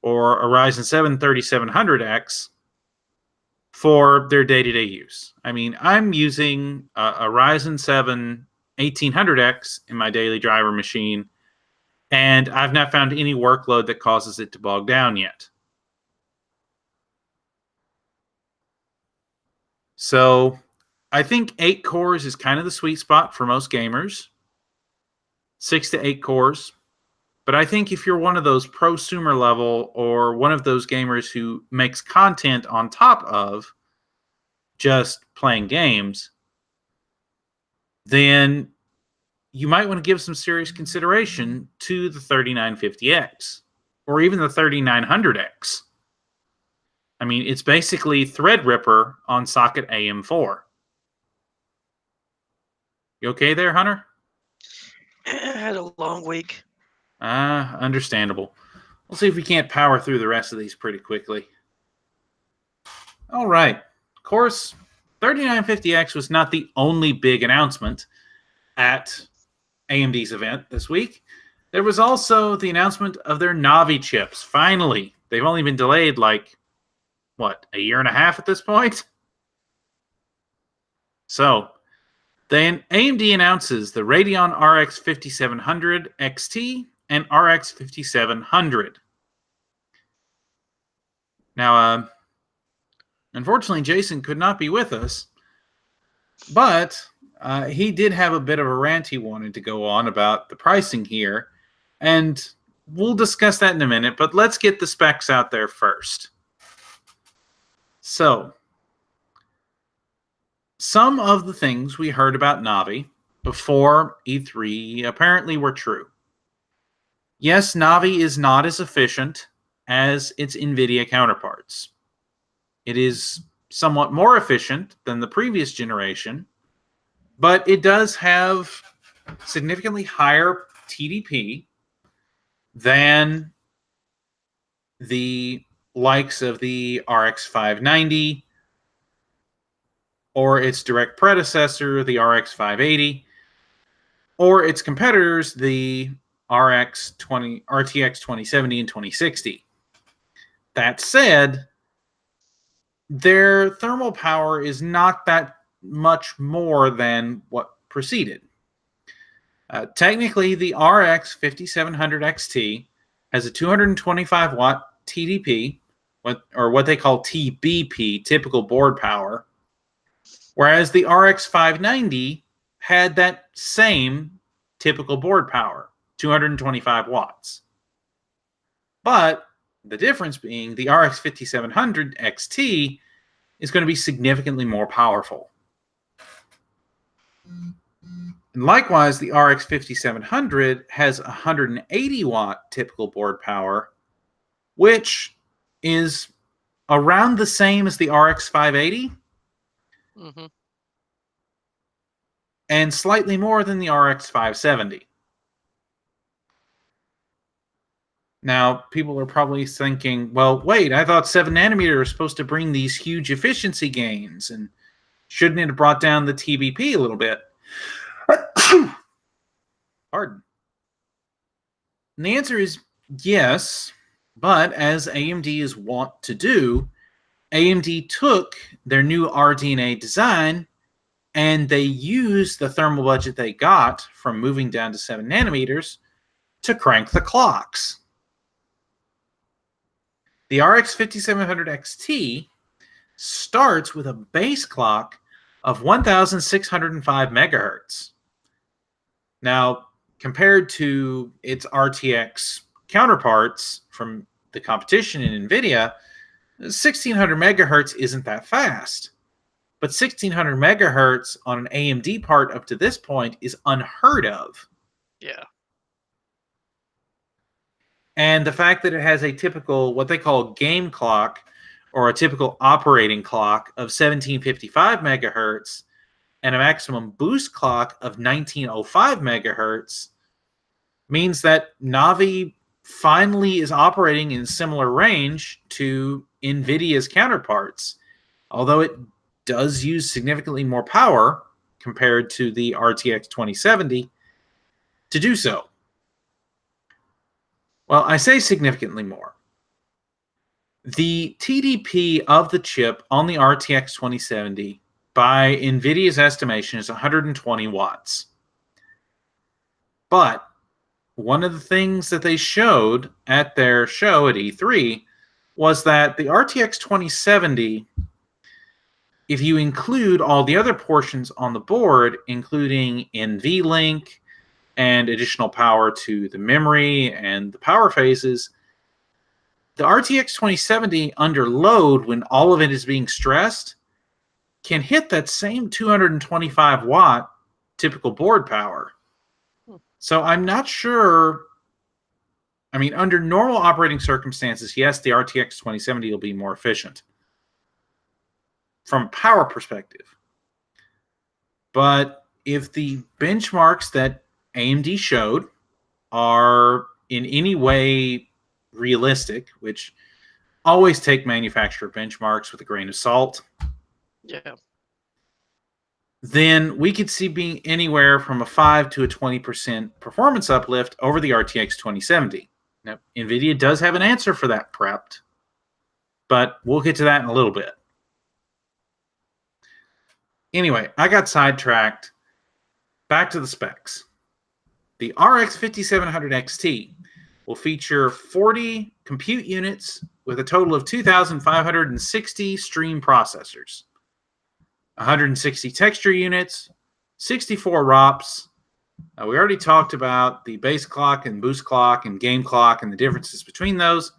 or a Ryzen 7 3700X for their day-to-day use. I mean, I'm using a Ryzen 7 1800X in my daily driver machine, and I've not found any workload that causes it to bog down yet. So I think 8 cores is kind of the sweet spot for most gamers. 6 to 8 cores. But I think if you're one of those prosumer level or one of those gamers who makes content on top of just playing games, then you might want to give some serious consideration to the 3950X or even the 3900X. I mean, it's basically Threadripper on socket AM4. You okay there, Hunter? I had a long week. Understandable. We'll see if we can't power through the rest of these pretty quickly. All right. Of course, 3950X was not the only big announcement at AMD's event this week. There was also the announcement of their Navi chips. Finally, they've only been delayed like, what, a year and a half at this point? So, then AMD announces the Radeon RX 5700 XT and RX 5700. Now, unfortunately, Jason could not be with us, but he did have a bit of a rant he wanted to go on about the pricing here, and we'll discuss that in a minute, but let's get the specs out there first. So, some of the things we heard about Navi before E3 apparently were true. Yes, Navi is not as efficient as its NVIDIA counterparts. It is somewhat more efficient than the previous generation, but it does have significantly higher TDP than the likes of the RX 590 or its direct predecessor, the RX 580, or its competitors, the RTX 2070 and 2060. That said, their thermal power is not that much more than what preceded. Technically, the RX 5700 XT has a 225 watt TDP, or what they call TBP, typical board power, whereas the RX 590 had that same typical board power, 225 watts. But the difference being the RX 5700 XT is going to be significantly more powerful. And likewise, the RX 5700 has 180 watt typical board power, which is around the same as the RX 580 and slightly more than the RX 570. Now, people are probably thinking, well, wait, I thought 7 nanometer was supposed to bring these huge efficiency gains, and shouldn't it have brought down the TBP a little bit? Pardon. And the answer is yes, but as AMD is wont to do, AMD took their new RDNA design and they used the thermal budget they got from moving down to 7 nanometers to crank the clocks. The RX 5700 XT starts with a base clock of 1605 megahertz. Now, compared to its RTX counterparts from the competition in NVIDIA, 1600 megahertz isn't that fast. But 1600 megahertz on an AMD part up to this point is unheard of. Yeah. And the fact that it has a typical, what they call game clock, or a typical operating clock of 1755 megahertz, and a maximum boost clock of 1905 megahertz, means that Navi finally is operating in similar range to NVIDIA's counterparts, although it does use significantly more power compared to the RTX 2070 to do so. Well, I say significantly more. The TDP of the chip on the RTX 2070 by NVIDIA's estimation is 120 watts. But one of the things that they showed at their show at E3 was that the RTX 2070, if you include all the other portions on the board, including NVLink and additional power to the memory and the power phases, the RTX 2070 under load, when all of it is being stressed, can hit that same 225 watt typical board power. So I'm not sure. I mean, under normal operating circumstances, yes, the RTX 2070 will be more efficient from a power perspective. But if the benchmarks that AMD showed are in any way realistic, which always take manufacturer benchmarks with a grain of salt, Yeah. then we could see being anywhere from a 5 to a 20% performance uplift over the RTX 2070. Now, NVIDIA does have an answer for that prepped, but we'll get to that in a little bit. Anyway, I got sidetracked. Back to the specs. The RX 5700 XT will feature 40 compute units with a total of 2,560 stream processors, 160 texture units, 64 ROPs. We already talked about the base clock and boost clock and game clock and the differences between those,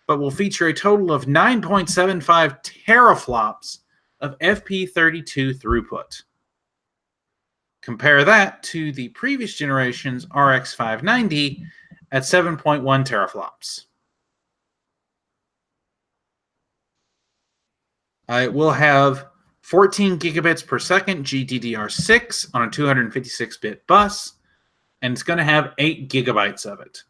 but will feature a total of 9.75 teraflops of FP32 throughput. Compare that to the previous generation's RX 590 at 7.1 teraflops. It will have 14 gigabits per second GDDR6 on a 256-bit bus, and it's going to have 8 gigabytes of it.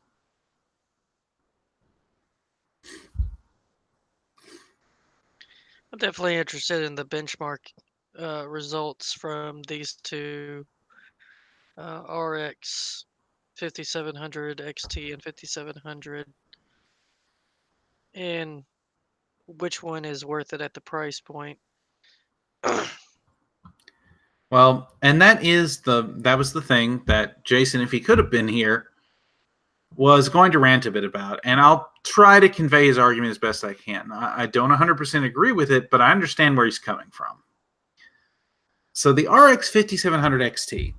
I'm definitely interested in the benchmark results from these two RX 5700 XT and 5700, and which one is worth it at the price point. Well, and that was the thing that Jason, if he could have been here, was going to rant a bit about. And I'll try to convey his argument as best I can. I don't 100% agree with it, but I understand where he's coming from. So the RX 5700 XT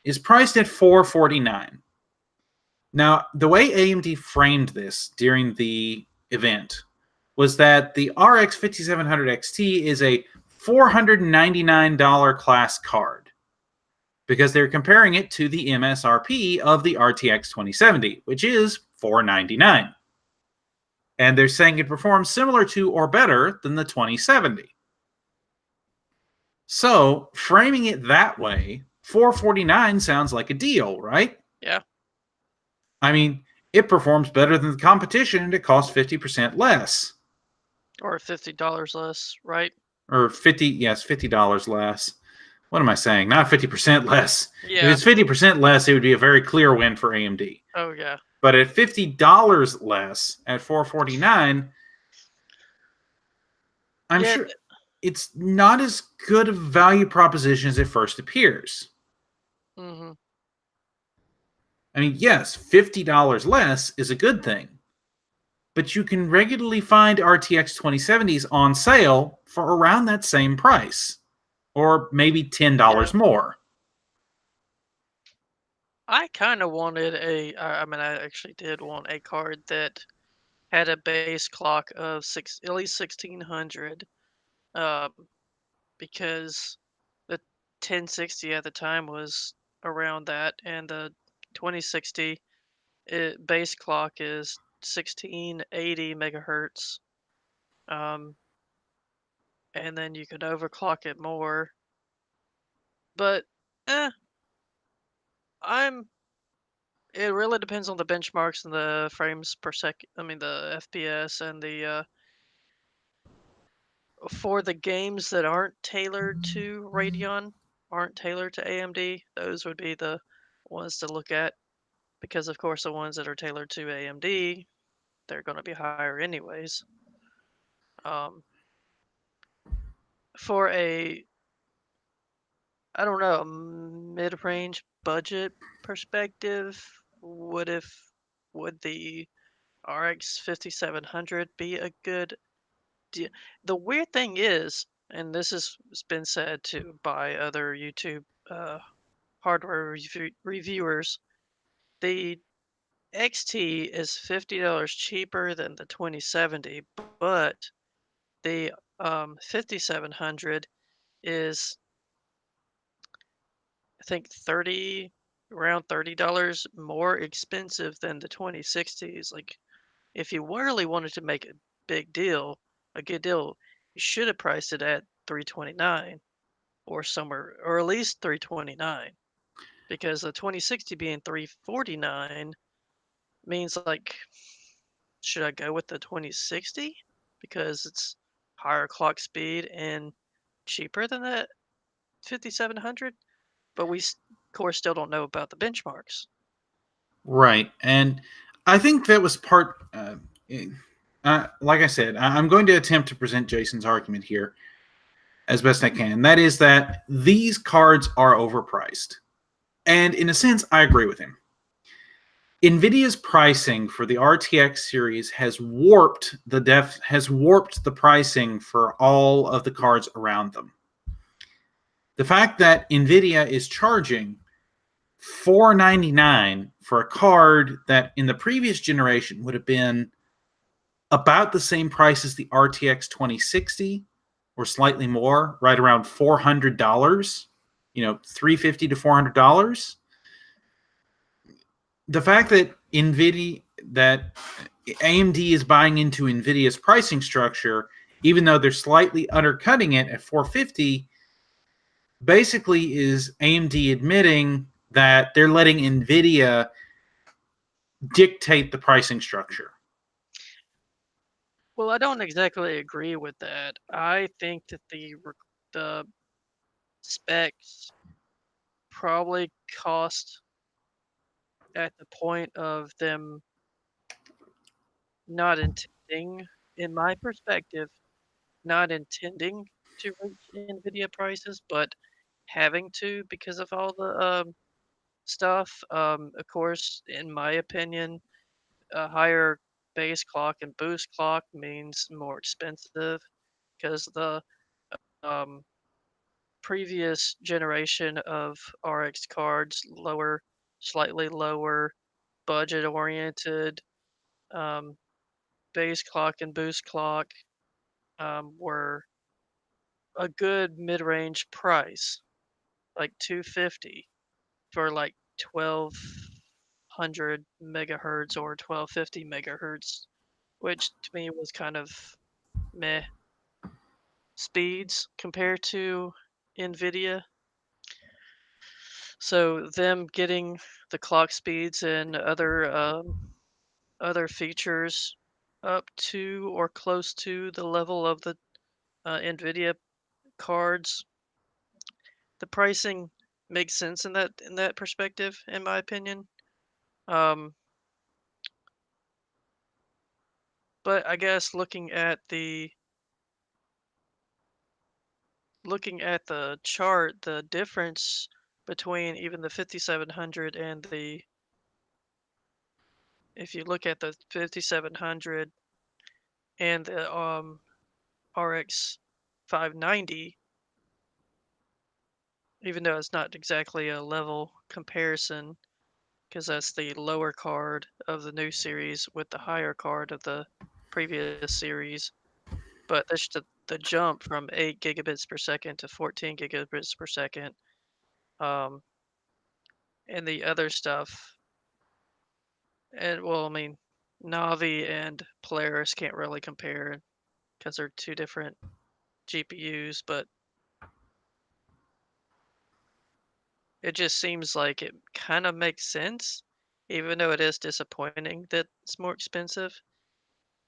is priced at $449. Now, the way AMD framed this during the event was that the RX 5700 XT is a $499 class card, because they're comparing it to the MSRP of the RTX 2070, which is $499. And they're saying it performs similar to or better than the 2070. So, framing it that way, $449 sounds like a deal, right? Yeah. I mean, it performs better than the competition and it costs 50% less. Or $50 less, right? Or 50, yes, $50 less. What am I saying? Not 50% less. If Yeah. it's 50% less, it would be a very clear win for AMD. Oh yeah. But at $50 less at 449, I'm Yeah. sure it's not as good of a value proposition as it first appears. Mm-hmm. I mean, yes, $50 less is a good thing, but you can regularly find RTX 2070s on sale for around that same price, or maybe Yeah. $10 more. I kind of wanted I mean, I actually did want a card that had a base clock of at least 1600, um, because the 1060 at the time was around that, and the 2060 base clock is 1680 megahertz. Um, and then you could overclock it more. But eh, I'm. It really depends on the benchmarks and the frames per second. I mean, the FPS and the for the games that aren't tailored to Radeon, aren't tailored to AMD. Those would be the ones to look at, because, of course, the ones that are tailored to AMD, they're going to be higher anyways. Um, for a, I don't know, a mid-range budget perspective, would the RX 5700 be a good deal? The weird thing is, and this has been said too by other YouTube uh, hardware reviewers, the XT is $50 cheaper than the 2070, but the 5700 is, I think, around $30 more expensive than the 2060s. Like, if you really wanted to make a good deal, you should have priced it at 329 or somewhere, or at least 329, because the 2060 being 349 means, like, should I go with the 2060 because it's higher clock speed and cheaper than that 5700? But of course, still don't know about the benchmarks. Right. And I think that was part. Like I said, I'm going to attempt to present Jason's argument here as best I can. That is that these cards are overpriced. And in a sense, I agree with him. Nvidia's pricing for the RTX series has warped the pricing for all of the cards around them. The fact that Nvidia is charging $499 for a card that in the previous generation would have been about the same price as the RTX 2060 or slightly more, right around $400, $350 to $400. The fact that AMD is buying into Nvidia's pricing structure, even though they're slightly undercutting it at 450, basically is AMD admitting that they're letting Nvidia dictate the pricing structure. Well, I don't exactly agree with that. I think that the specs probably cost at the point of them not intending, in my perspective, not intending to reach NVIDIA prices, but having to because of all the stuff. Of course, in my opinion, a higher base clock and boost clock means more expensive, because the um, previous generation of RX cards, slightly lower, budget oriented, um, base clock and boost clock were a good mid range price, like 250 for like 1200 megahertz or 1250 megahertz, which to me was kind of meh speeds compared to NVIDIA. So them getting the clock speeds and other other features up to or close to the level of the NVIDIA cards, the pricing makes sense in that perspective, in my opinion. Um, but I guess looking at the chart, the difference between even the 5700 and the if you look at the 5700 and the RX 590, even though it's not exactly a level comparison, because that's the lower card of the new series with the higher card of the previous series. But that's the jump from 8 gigabits per second to 14 gigabits per second. Um, and the other stuff, and well, I mean, Navi and Polaris can't really compare because they're two different GPUs, but it just seems like it kind of makes sense, even though it is disappointing that it's more expensive.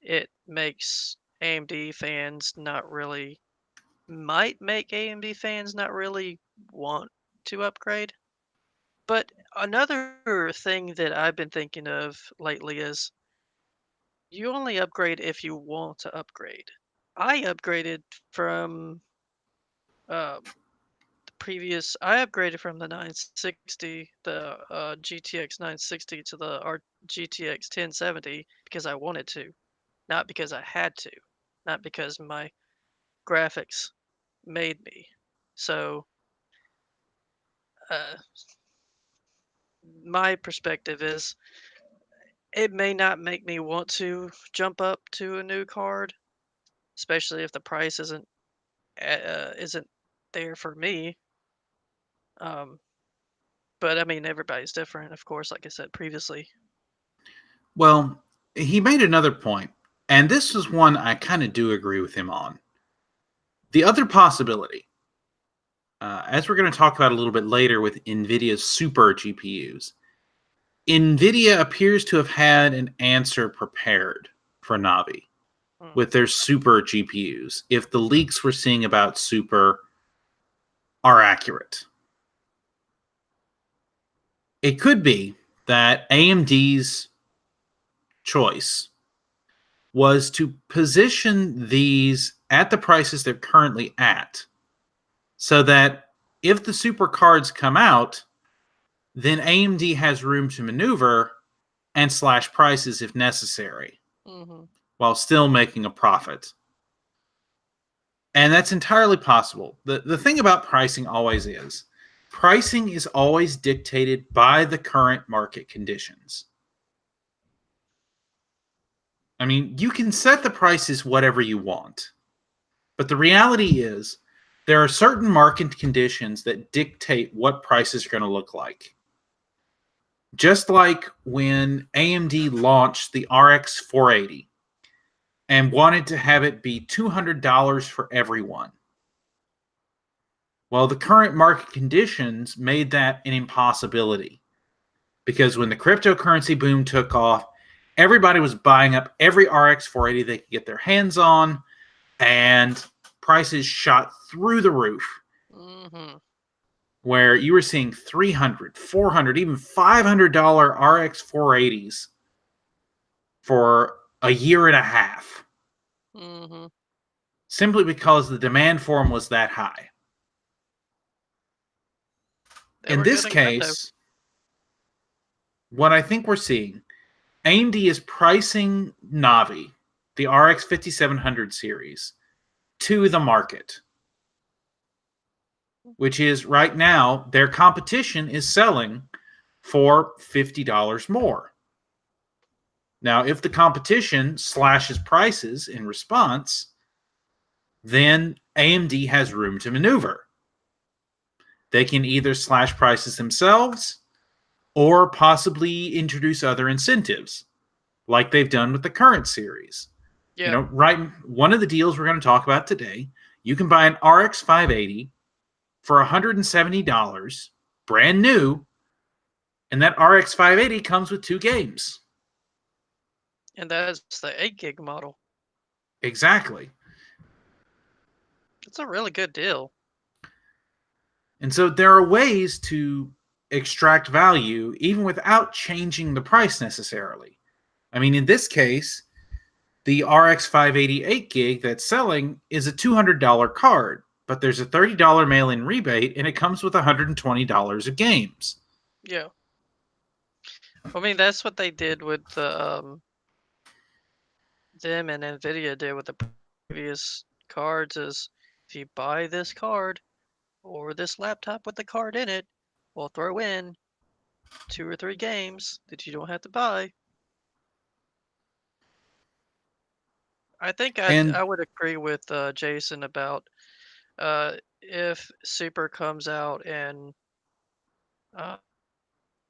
It makes AMD fans not really might make AMD fans not really want to upgrade. But another thing that I've been thinking of lately is you only upgrade if you want to upgrade. I upgraded from I upgraded from the 960, the GTX 960 to the GTX 1070 because I wanted to, not because I had to, not because my graphics made me. So, uh, my perspective is it may not make me want to jump up to a new card, especially if the price isn't there for me. Um, but I mean, everybody's different, of course, like I said previously. Well, he made another point, and this is one I kind of do agree with him on. The other possibility, as we're going to talk about a little bit later with NVIDIA's super GPUs, NVIDIA appears to have had an answer prepared for Navi Mm, with their super GPUs, if the leaks we're seeing about super are accurate. It could be that AMD's choice was to position these at the prices they're currently at, so that if the super cards come out, then AMD has room to maneuver and slash prices if necessary, hmm while still making a profit. And that's entirely possible. The thing about pricing is always dictated by the current market conditions. I mean, you can set the prices whatever you want, but the reality is there are certain market conditions that dictate what prices are going to look like. Just like when AMD launched the RX 480 and wanted to have it be $200 for everyone. Well, the current market conditions made that an impossibility, because when the cryptocurrency boom took off, everybody was buying up every RX 480 they could get their hands on, and prices shot through the roof, hmm where you were seeing $300, $400, even $500 RX 480s for a year and a half, hmm simply because the demand for them was that high. They In were this good and good though. case, what I think we're seeing, AMD is pricing Navi, the RX 5700 series, to the market, which is right now their competition is selling for $50 more. Now, if the competition slashes prices in response, then AMD has room to maneuver. They can either slash prices themselves or possibly introduce other incentives, like they've done with the current series. You Yeah. know, right, one of the deals we're going to talk about today, you can buy an RX 580 for $170, brand new, and that RX 580 comes with 2 games. And that's the 8 gig model. Exactly. It's a really good deal. And so there are ways to extract value even without changing the price necessarily. I mean, in this case, the RX 588 gig that's selling is a $200 card, but there's a $30 mail in rebate and it comes with $120 of games. Yeah. I mean, that's what they did with the them and Nvidia did with the previous cards. Is if you buy this card or this laptop with the card in it, we'll throw in 2 or 3 games that you don't have to buy. I think And I would agree with Jason about if Super comes out and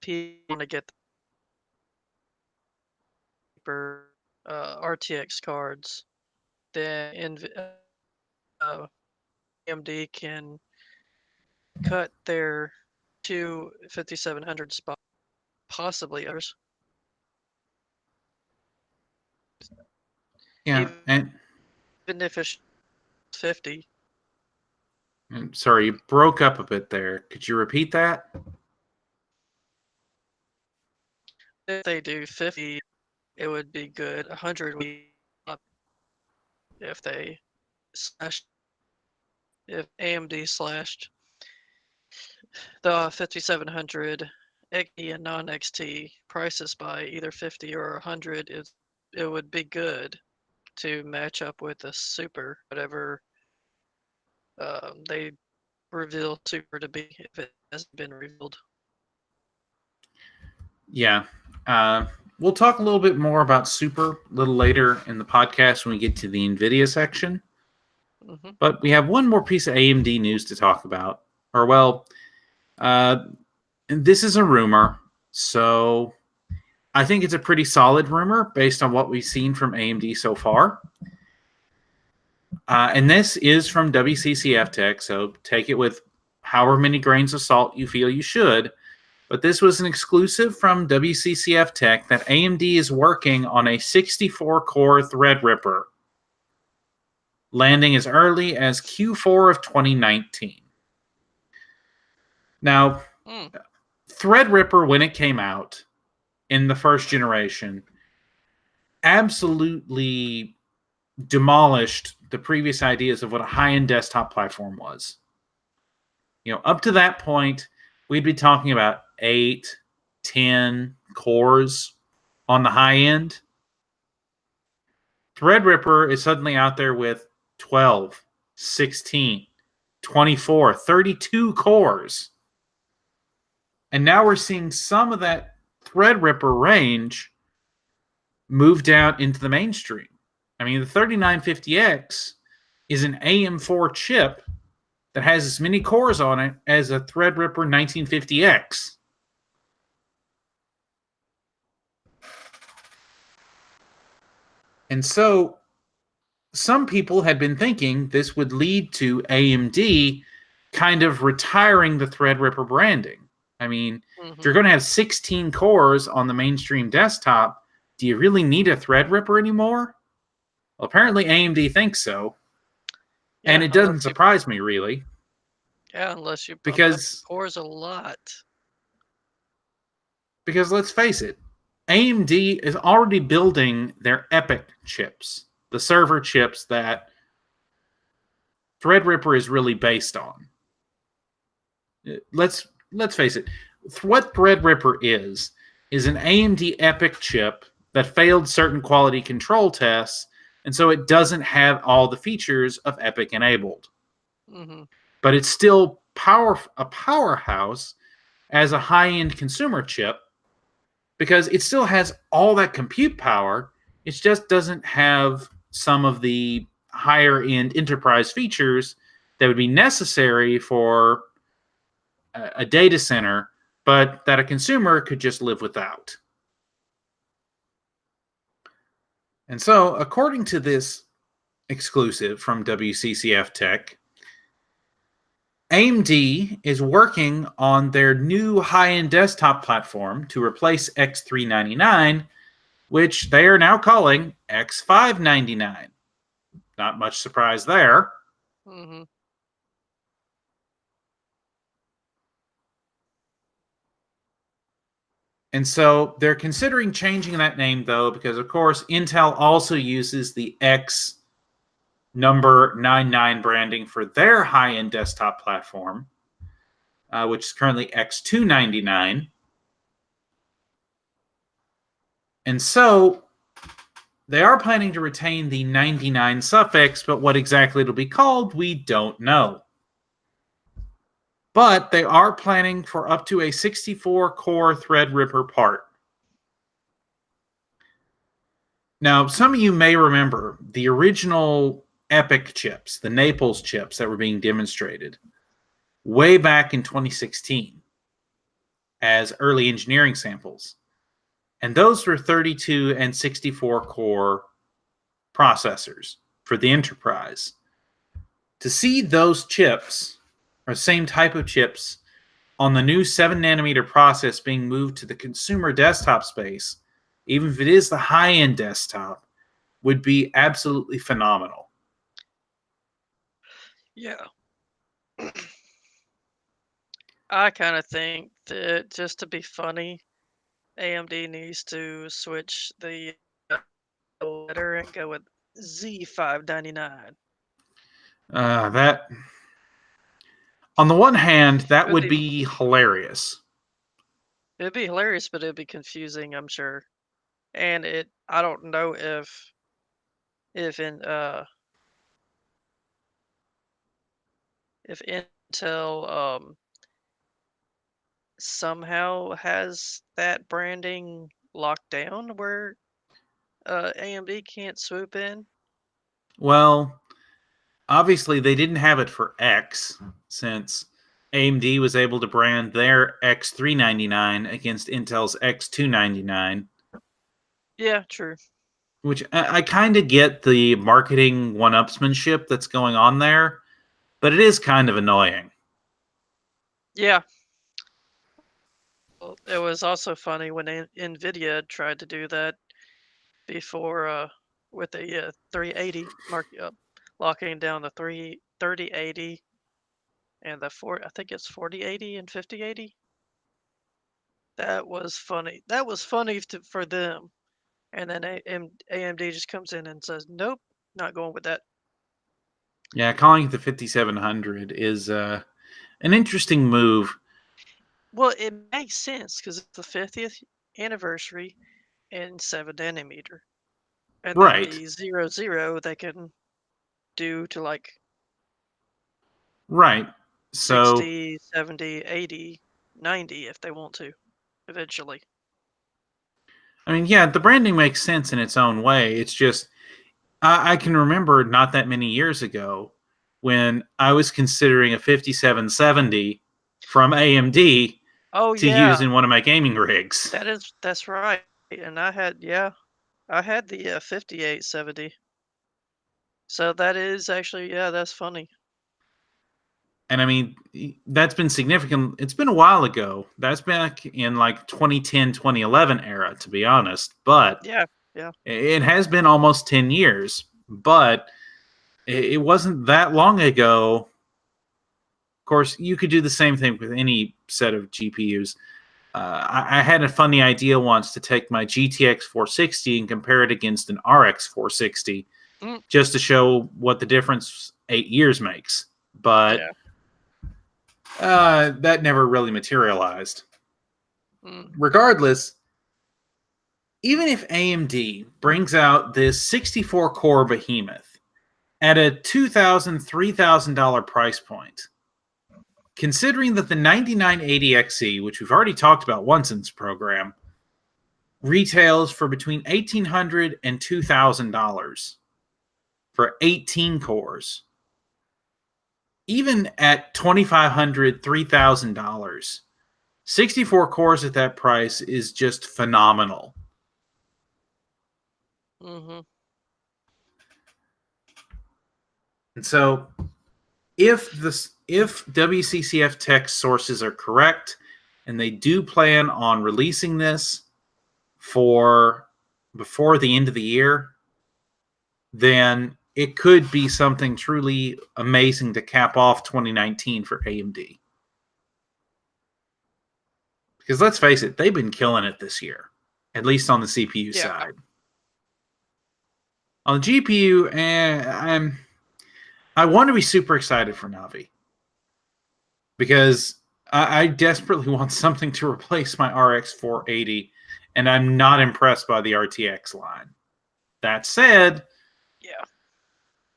people want to get the Super RTX cards, then AMD can cut their two 5700 spots, possibly others. yeah, Even and if it's 50, I'm sorry, you broke up a bit there. Could you repeat that? if they do 50, it would be good. 100 would be up if they slashed, if AMD slashed the 5700 XT and non-XT prices by either 50 or 100. It would be good to match up with the Super, whatever they reveal Super to be, if it hasn't been revealed. Yeah. Uh, we'll talk a little bit more about Super a little later in the podcast when we get to the NVIDIA section. Hmm. But we have one more piece of AMD news to talk about. Or, well, uh, this is a rumor. So I think it's a pretty solid rumor based on what we've seen from AMD so far. And this is from WCCF Tech. So take it with however many grains of salt you feel you should. But this was an exclusive from WCCF Tech that AMD is working on a 64-core Threadripper, landing as early as Q4 of 2019. Now, Mm. Threadripper, when it came out in the first generation, absolutely demolished the previous ideas of what a high-end desktop platform was. You know, up to that point, we'd be talking about 8, 10 cores on the high end. Threadripper is suddenly out there with 12, 16, 24, 32 cores. And now we're seeing some of that Threadripper range move down into the mainstream. I mean, the 3950X is an AM4 chip that has as many cores on it as a Threadripper 1950X. And so some people had been thinking this would lead to AMD kind of retiring the Threadripper branding. I mean, if you're Hmm. going to have 16 cores on the mainstream desktop, do you really need a Threadripper anymore? Well, apparently AMD thinks so. And Yeah, it doesn't surprise me, really, unless you bump up the because cores a lot. let's face it, AMD is already building their EPYC chips, the server chips that Threadripper is really based on. Let's face it. What Threadripper is an AMD EPYC chip that failed certain quality control tests, and so it doesn't have all the features of EPYC enabled. Hmm. But it's still a powerhouse as a high-end consumer chip because it still has all that compute power. It just doesn't have some of the higher-end enterprise features that would be necessary for a data center, but that a consumer could just live without. And so, according to this exclusive from WCCF Tech, AMD is working on their new high-end desktop platform to replace X399 which they are now calling X599. Not much surprise there. Mm-hmm. And so they're considering changing that name, though, because, of course, Intel also uses the X number 99 branding for their high-end desktop platform, which is currently X299. And so they are planning to retain the 99 suffix, but what exactly it'll be called, we don't know. But they are planning for up to a 64-core Threadripper part. Now, some of you may remember the original EPIC chips, the Naples chips that were being demonstrated way back in 2016 as early engineering samples. And those were 32 and 64 core processors for the enterprise. To see those chips, or same type of chips, on the new 7 nanometer process being moved to the consumer desktop space, even if it is the high-end desktop, would be absolutely phenomenal. Yeah. I kind of think that just to be funny, AMD needs to switch the letter and go with Z599. That, on the one hand, It that would would be be hilarious. it'd be hilarious, but it'd be confusing, I'm sure. And I don't know if in if Intel somehow has that branding locked down where AMD can't swoop in. Well, obviously, they didn't have it for X, since AMD was able to brand their X399 against Intel's X299, Yeah, true. which I kind of get the marketing one-upsmanship that's going on there, but it is kind of annoying. Yeah. Well, it was also funny when Nvidia tried to do that before with the 380 locking down the 3080 and the I think it's 4080 and 5080. That was funny. That was funny for them. And then AMD just comes in and says, "Nope, not going with that." Yeah, calling it the 5700 is an interesting move. Well, it makes sense because it's the 50th anniversary and 7 nanometer, and then Right, the 00 they can do to like right. So, 60, 70, 80, 90 if they want to eventually. I mean, yeah, the branding makes sense in its own way. It's just, I can remember not that many years ago when I was considering a 5770 from AMD Oh to use yeah, in one of my gaming rigs. that's right. And I had the 5870. So that is actually, yeah, that's funny. And I mean, that's been significant. It's been a while ago. That's back in like 2010, 2011 era, to be honest. But Yeah, yeah. it has been almost 10 years. But it wasn't that long ago. Of course, you could do the same thing with any set of GPUs. I had a funny idea once to take my GTX 460 and compare it against an RX 460 Mm, just to show what the difference 8 years makes. But yeah. that never really materialized. Mm, Regardless, even if AMD brings out this 64 core behemoth at a $2,000, $3,000 price point, considering that the 9980XE, which we've already talked about once in this program, retails for between $1,800 and $2,000 for 18 cores. Even at $2,500, $3,000, 64 cores at that price is just phenomenal. mm-hmm. And so if WCCF Tech sources are correct and they do plan on releasing this for before the end of the year, then it could be something truly amazing to cap off 2019 for AMD. Because let's face it, they've been killing it this year, at least on the CPU side. On the GPU, I want to be super excited for Navi. Because I desperately want something to replace my RX 480, and I'm not impressed by the RTX line. That said,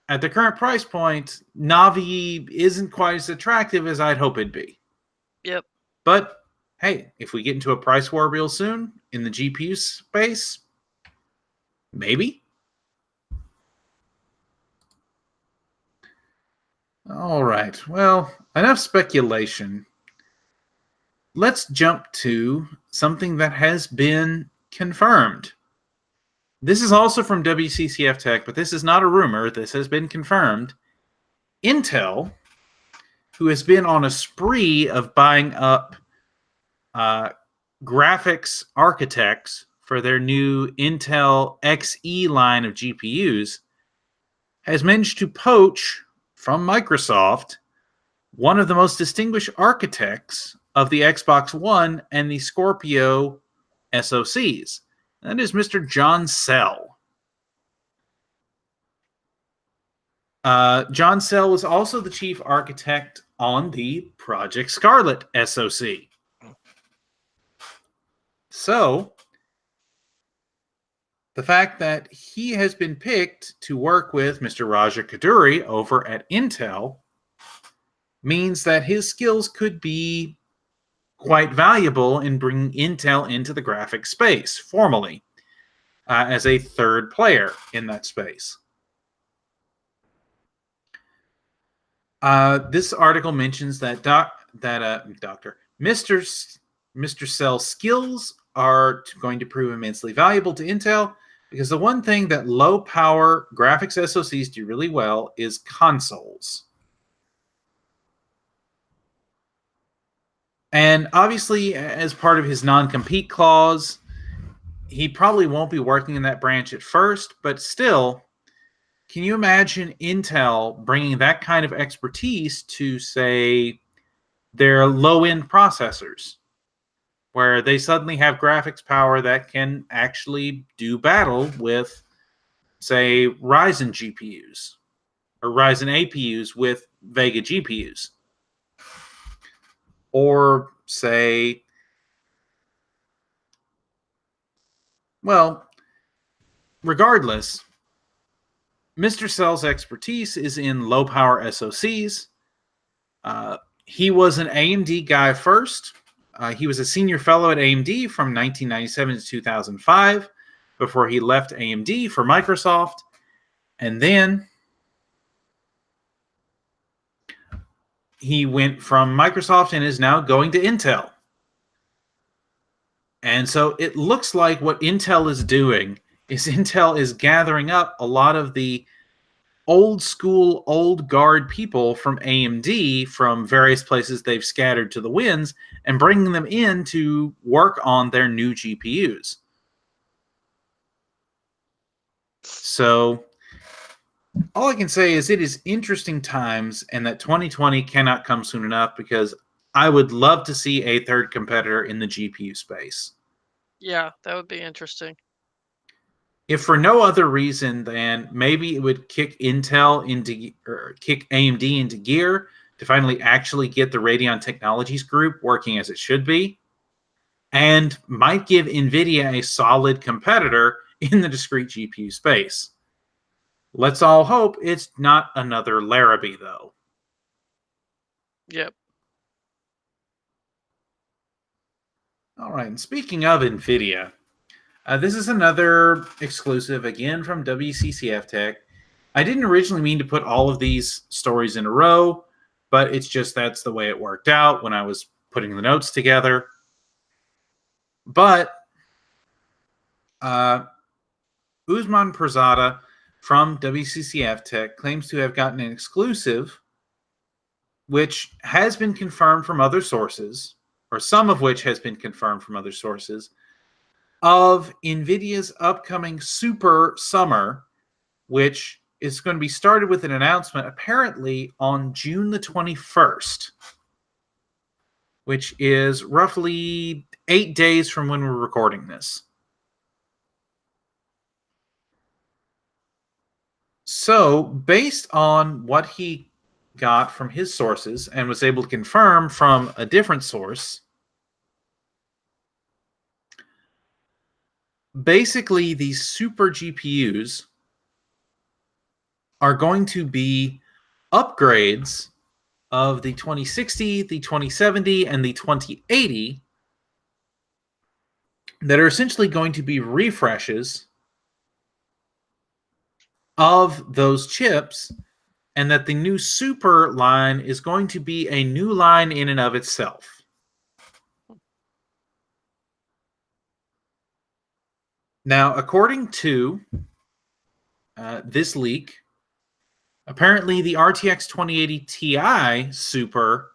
at the current price point, Navi isn't quite as attractive as I'd hope it'd be. Yep. But hey, if we get into a price war real soon in the GPU space, maybe. All right. Well, enough speculation. Let's jump to something that has been confirmed. This is also from WCCF Tech, but this is not a rumor. This has been confirmed. Intel, who has been on a spree of buying up graphics architects for their new Intel Xe line of GPUs, has managed to poach from Microsoft one of the most distinguished architects of the Xbox One and the Scorpio SoCs. That is Mr. John Sell. John Sell was also the chief architect on the Project Scarlet SoC. So, the fact that he has been picked to work with Mr. Raja Kaduri over at Intel means that his skills could be quite valuable in bringing Intel into the graphics space formally as a third player in that space. This article mentions that Mr. Cell's skills are going to prove immensely valuable to Intel because the one thing that low-power graphics SoCs do really well is consoles. And obviously, as part of his non-compete clause, he probably won't be working in that branch at first, but still, can you imagine Intel bringing that kind of expertise to, say, their low-end processors, where they suddenly have graphics power that can actually do battle with, say, Ryzen GPUs or Ryzen APUs with Vega GPUs? Or, say, well, regardless, Mr. Cell's expertise is in low-power SoCs. He was an AMD guy first. He was a senior fellow at AMD from 1997 to 2005 before he left AMD for Microsoft. And then he went from Microsoft and is now going to Intel. And so it looks like what Intel is doing is Intel is gathering up a lot of the old school, old guard people from AMD from various places they've scattered to the winds and bringing them in to work on their new GPUs. So all I can say is it is interesting times and that 2020 cannot come soon enough because I would love to see a third competitor in the GPU space. Yeah, that would be interesting. If for no other reason than maybe it would kick Intel into, or kick AMD into gear to finally actually get the Radeon Technologies group working as it should be, and might give NVIDIA a solid competitor in the discrete GPU space. Let's all hope it's not another Larrabee, though. Yep. All right, and speaking of NVIDIA, this is another exclusive, again, from WCCF Tech. I didn't originally mean to put all of these stories in a row, but it's just that's the way it worked out when I was putting the notes together. But Usman Prasada from WCCF Tech claims to have gotten an exclusive, which has been confirmed from other sources, or some of which has been confirmed from other sources, of NVIDIA's upcoming Super Summer, which is going to be started with an announcement apparently on June the 21st, which is roughly 8 days from when we're recording this. So, based on what he got from his sources and was able to confirm from a different source, basically these super GPUs are going to be upgrades of the 2060, the 2070, and the 2080 that are essentially going to be refreshes of those chips, and that the new super line is going to be a new line in and of itself. Now, according to this leak, apparently the RTX 2080 Ti Super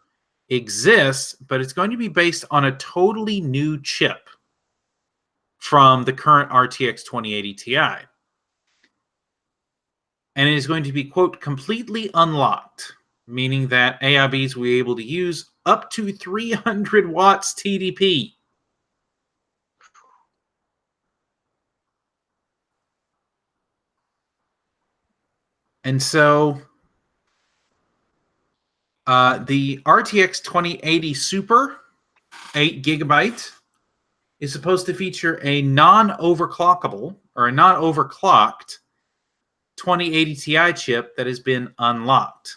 exists, but it's going to be based on a totally new chip from the current RTX 2080 Ti. And it is going to be, quote, completely unlocked, meaning that AIBs will be able to use up to 300 watts TDP. And so the RTX 2080 Super 8 gigabyte is supposed to feature a non-overclockable or a non-overclocked 2080 Ti chip that has been unlocked.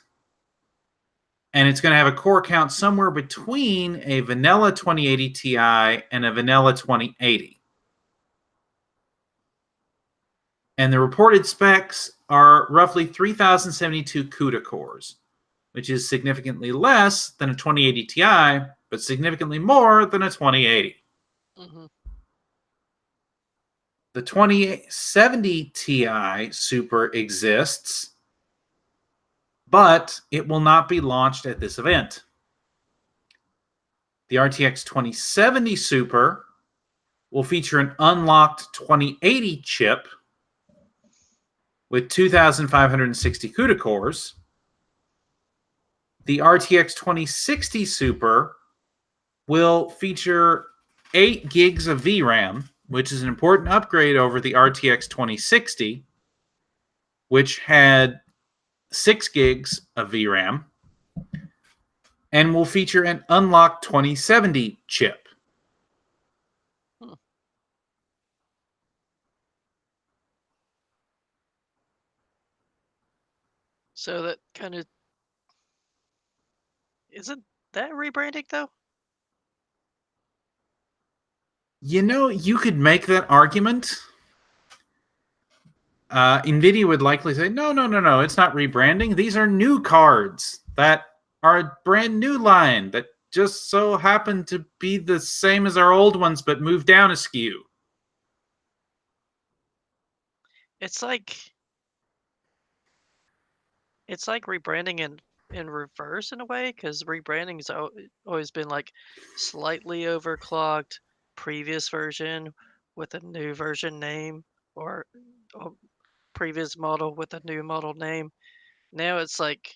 And it's going to have a core count somewhere between a vanilla 2080 Ti and a vanilla 2080. And the reported specs are roughly 3072 CUDA cores, which is significantly less than a 2080 Ti, but significantly more than a 2080. Mm-hmm. The 2070 Ti Super exists, but it will not be launched at this event. The RTX 2070 Super will feature an unlocked 2080 chip with 2,560 CUDA cores. The RTX 2060 Super will feature 8 gigs of VRAM, which is an important upgrade over the RTX 2060, which had 6 gigs of VRAM, and will feature an unlocked 2070 chip. Hmm. So that kind of isn't that rebranding though? You know, you could make that argument. NVIDIA would likely say, no, it's not rebranding. These are new cards that are a brand new line that just so happen to be the same as our old ones, but moved down a SKU. It's like rebranding in reverse in a way, because rebranding has always been like slightly overclocked previous version with a new version name, or a previous model with a new model name. Now it's like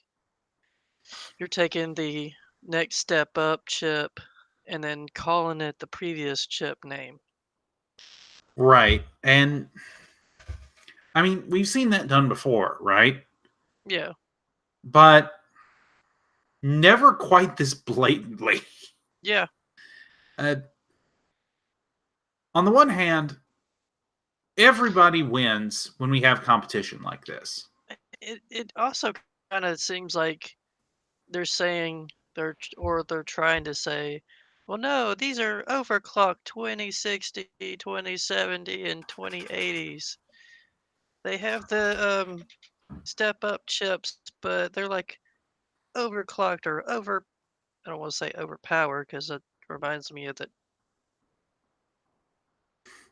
you're taking the next step up chip and then calling it the previous chip name. Right. And I mean, we've seen that done before, right? Yeah. But never quite this blatantly. Yeah. Uh, on the one hand, everybody wins when we have competition like this. It also kind of seems like they're saying they're trying to say, well, no, these are overclocked 2060, 2070, and 2080s. They have the step up chips, but they're like overclocked or over. I don't want to say overpowered because it reminds me of the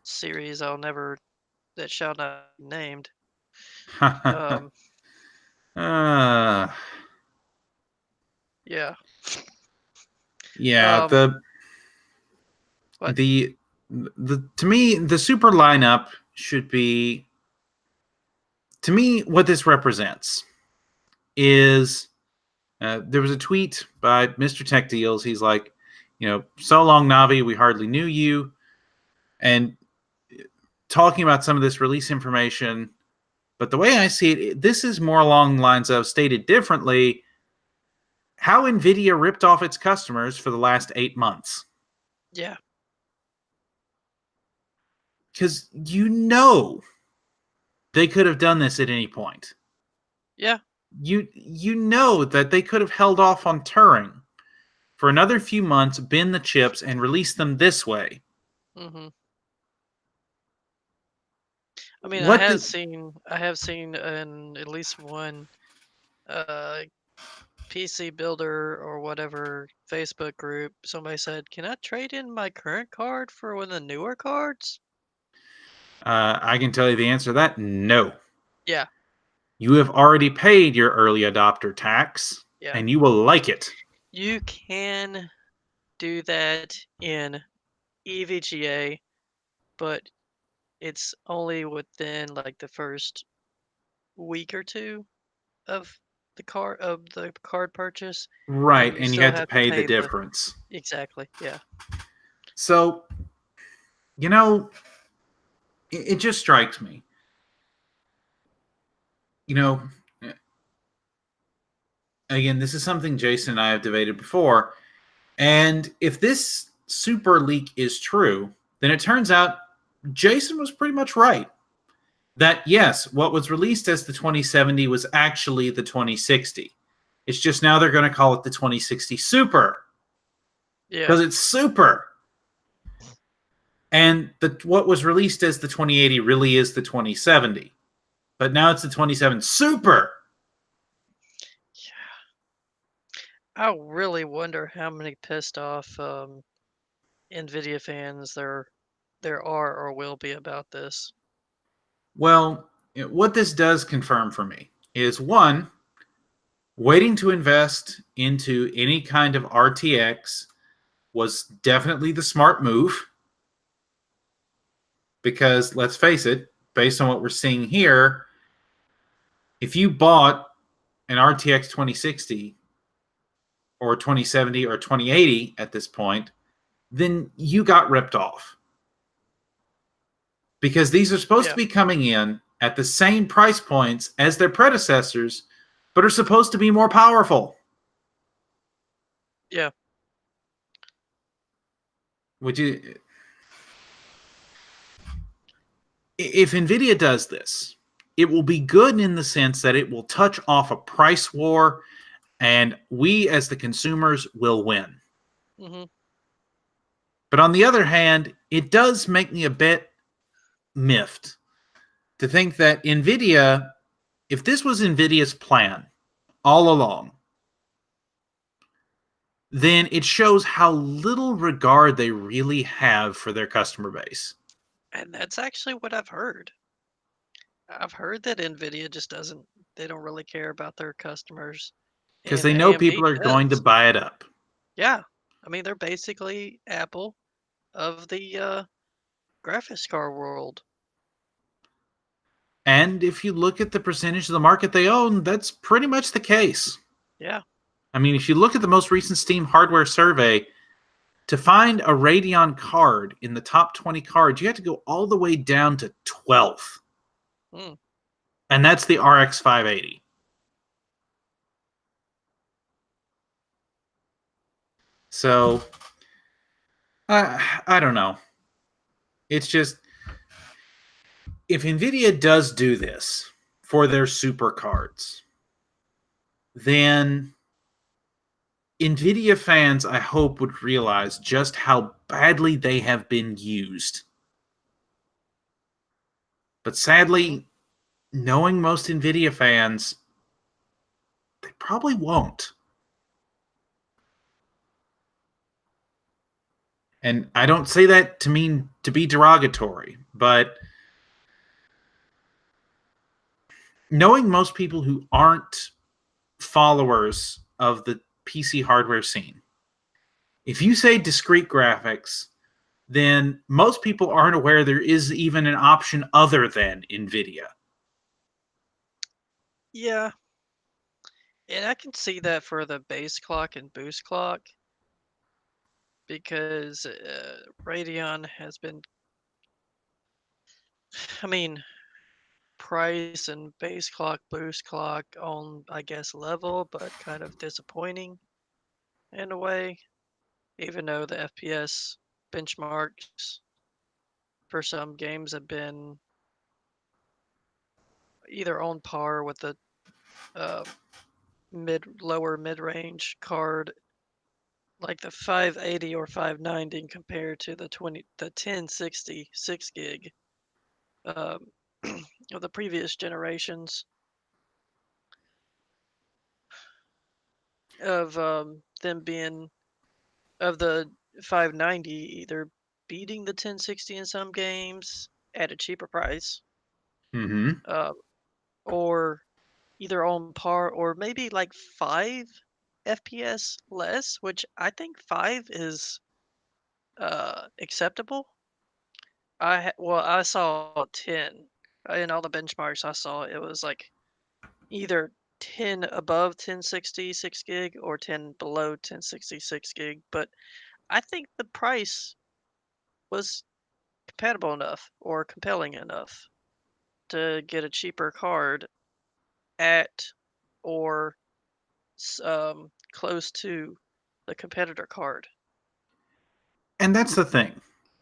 series that shall not be named. Um, uh, yeah. yeah, Um, the what? the To me, the super lineup should be, to me, what this represents is there was a tweet by Mr. Tech Deals. He's like, so long, Navi, we hardly knew you. And talking about some of this release information. But the way I see it, this is more along the lines of, stated differently, how NVIDIA ripped off its customers for the last 8 months. Yeah. Because they could have done this at any point. Yeah. You know that they could have held off on Turing for another few months, bin the chips, and release them this way. Mm-hmm. I mean, What I have seen in at least one PC builder or whatever Facebook group, somebody said, "Can I trade in my current card for one of the newer cards?" I can tell you the answer to that: no. Yeah. You have already paid your early adopter tax, Yeah. and you will like it. You can do that in EVGA, but it's only within like the first week or two of the card purchase, Right, and you and you still had to have to pay the pay the difference. exactly. Yeah. So, it just strikes me. Again, this is something Jason and I have debated before. And if this super leak is true, then it turns out Jason was pretty much right. That, yes, what was released as the 2070 was actually the 2060. It's just now they're going to call it the 2060 Super. Yeah. Because it's super. And what was released as the 2080 really is the 2070. But now it's the 27 Super. I really wonder how many pissed off Nvidia fans there are or will be about this. Well, what this does confirm for me is, one, waiting to invest into any kind of RTX was definitely the smart move. Because let's face it, based on what we're seeing here, if you bought an RTX 2060 or 2070 or 2080 at this point, then you got ripped off. Because these are supposed to be coming in at the same price points as their predecessors, but are supposed to be more powerful. Yeah. If NVIDIA does this, it will be good in the sense that it will touch off a price war, and we as the consumers will win. Mm-hmm. But on the other hand, it does make me a bit miffed to think that NVIDIA, if this was NVIDIA's plan all along, then it shows how little regard they really have for their customer base. And that's actually what I've heard. I've heard that Nvidia just they don't really care about their customers. Because And they know AMD people are going to does. buy it up. Yeah. I mean, they're basically Apple of the graphics card world. And if you look at the percentage of the market they own, that's pretty much the case. Yeah. I mean, if you look at the most recent Steam hardware survey, to find a Radeon card in the top 20 cards, you have to go all the way down to 12th. Mm. And that's the RX 580. So, I don't know. It's just, if NVIDIA does do this for their super cards, then NVIDIA fans, I hope, would realize just how badly they have been used. But sadly, knowing most NVIDIA fans, they probably won't. And I don't say that to mean to be derogatory, but knowing most people who aren't followers of the PC hardware scene, if you say discrete graphics, then most people aren't aware there is even an option other than NVIDIA. Yeah, and I can see that for the base clock and boost clock because Radeon has been, I mean, price and base clock, boost clock on, I guess, level, but kind of disappointing in a way, even though the FPS benchmarks for some games have been either on par with the uh, lower mid range card, like the 580 or 590 compared to the 1060 6 gig um, of the previous generations of them being of the 590 either beating the 1060 in some games at a cheaper price, Mm-hmm. uh, or either on par or maybe like 5 FPS less, which I think 5 is acceptable. I saw 10 in all the benchmarks I saw. It was like either 10 above 1060 6 gig or 10 below 1060 6 gig. But I think the price was compatible enough or compelling enough to get a cheaper card at or close to the competitor card. And that's the thing.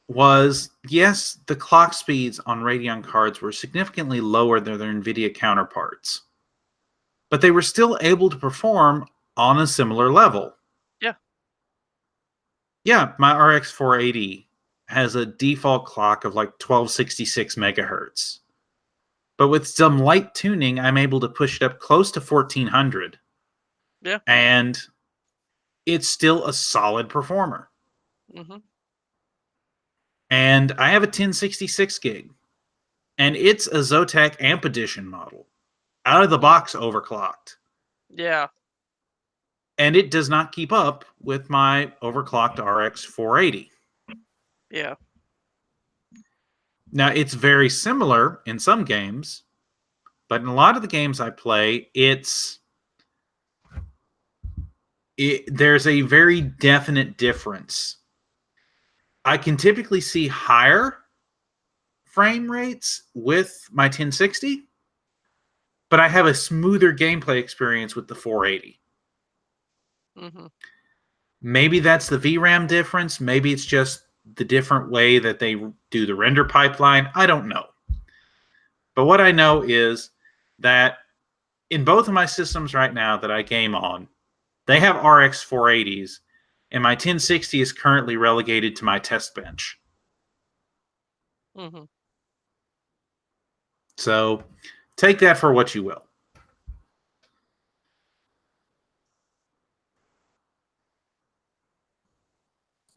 Was yes, the clock speeds on Radeon cards were significantly lower than their NVIDIA counterparts, but they were still able to perform on a similar level. Yeah. Yeah, my RX 480 has a default clock of like 1266 megahertz. But with some light tuning, I'm able to push it up close to 1400. Yeah. And it's still a solid performer. Mhm. And I have a 1066 gig. And it's a Zotac Amp Edition model. Out of the Mm. box overclocked. Yeah. And it does not keep up with my overclocked RX 480. Yeah. Now, it's very similar in some games, but in a lot of the games I play, there's a very definite difference. I can typically see higher frame rates with my 1060, but I have a smoother gameplay experience with the 480. Mhm. Maybe that's the VRAM difference. Maybe it's just the different way that they do the render pipeline. I don't know. But what I know is that in both of my systems right now that I game on, they have RX 480s, and my 1060 is currently relegated to my test bench. Mhm. So take that for what you will.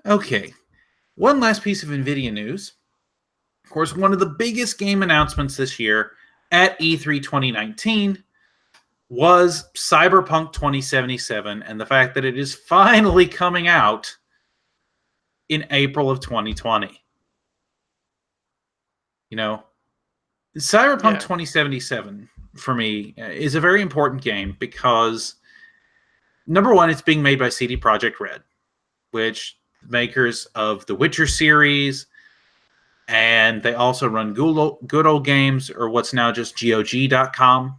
Okay, one last piece of NVIDIA news. Of course, one of the biggest game announcements this year at E3 2019 was Cyberpunk 2077 and the fact that it is finally coming out in April of 2020. You know, Cyberpunk Yeah. 2077 for me is a very important game because number one, it's being made by CD Projekt Red, which makers of the Witcher series, and they also run good old games, or what's now just GOG.com.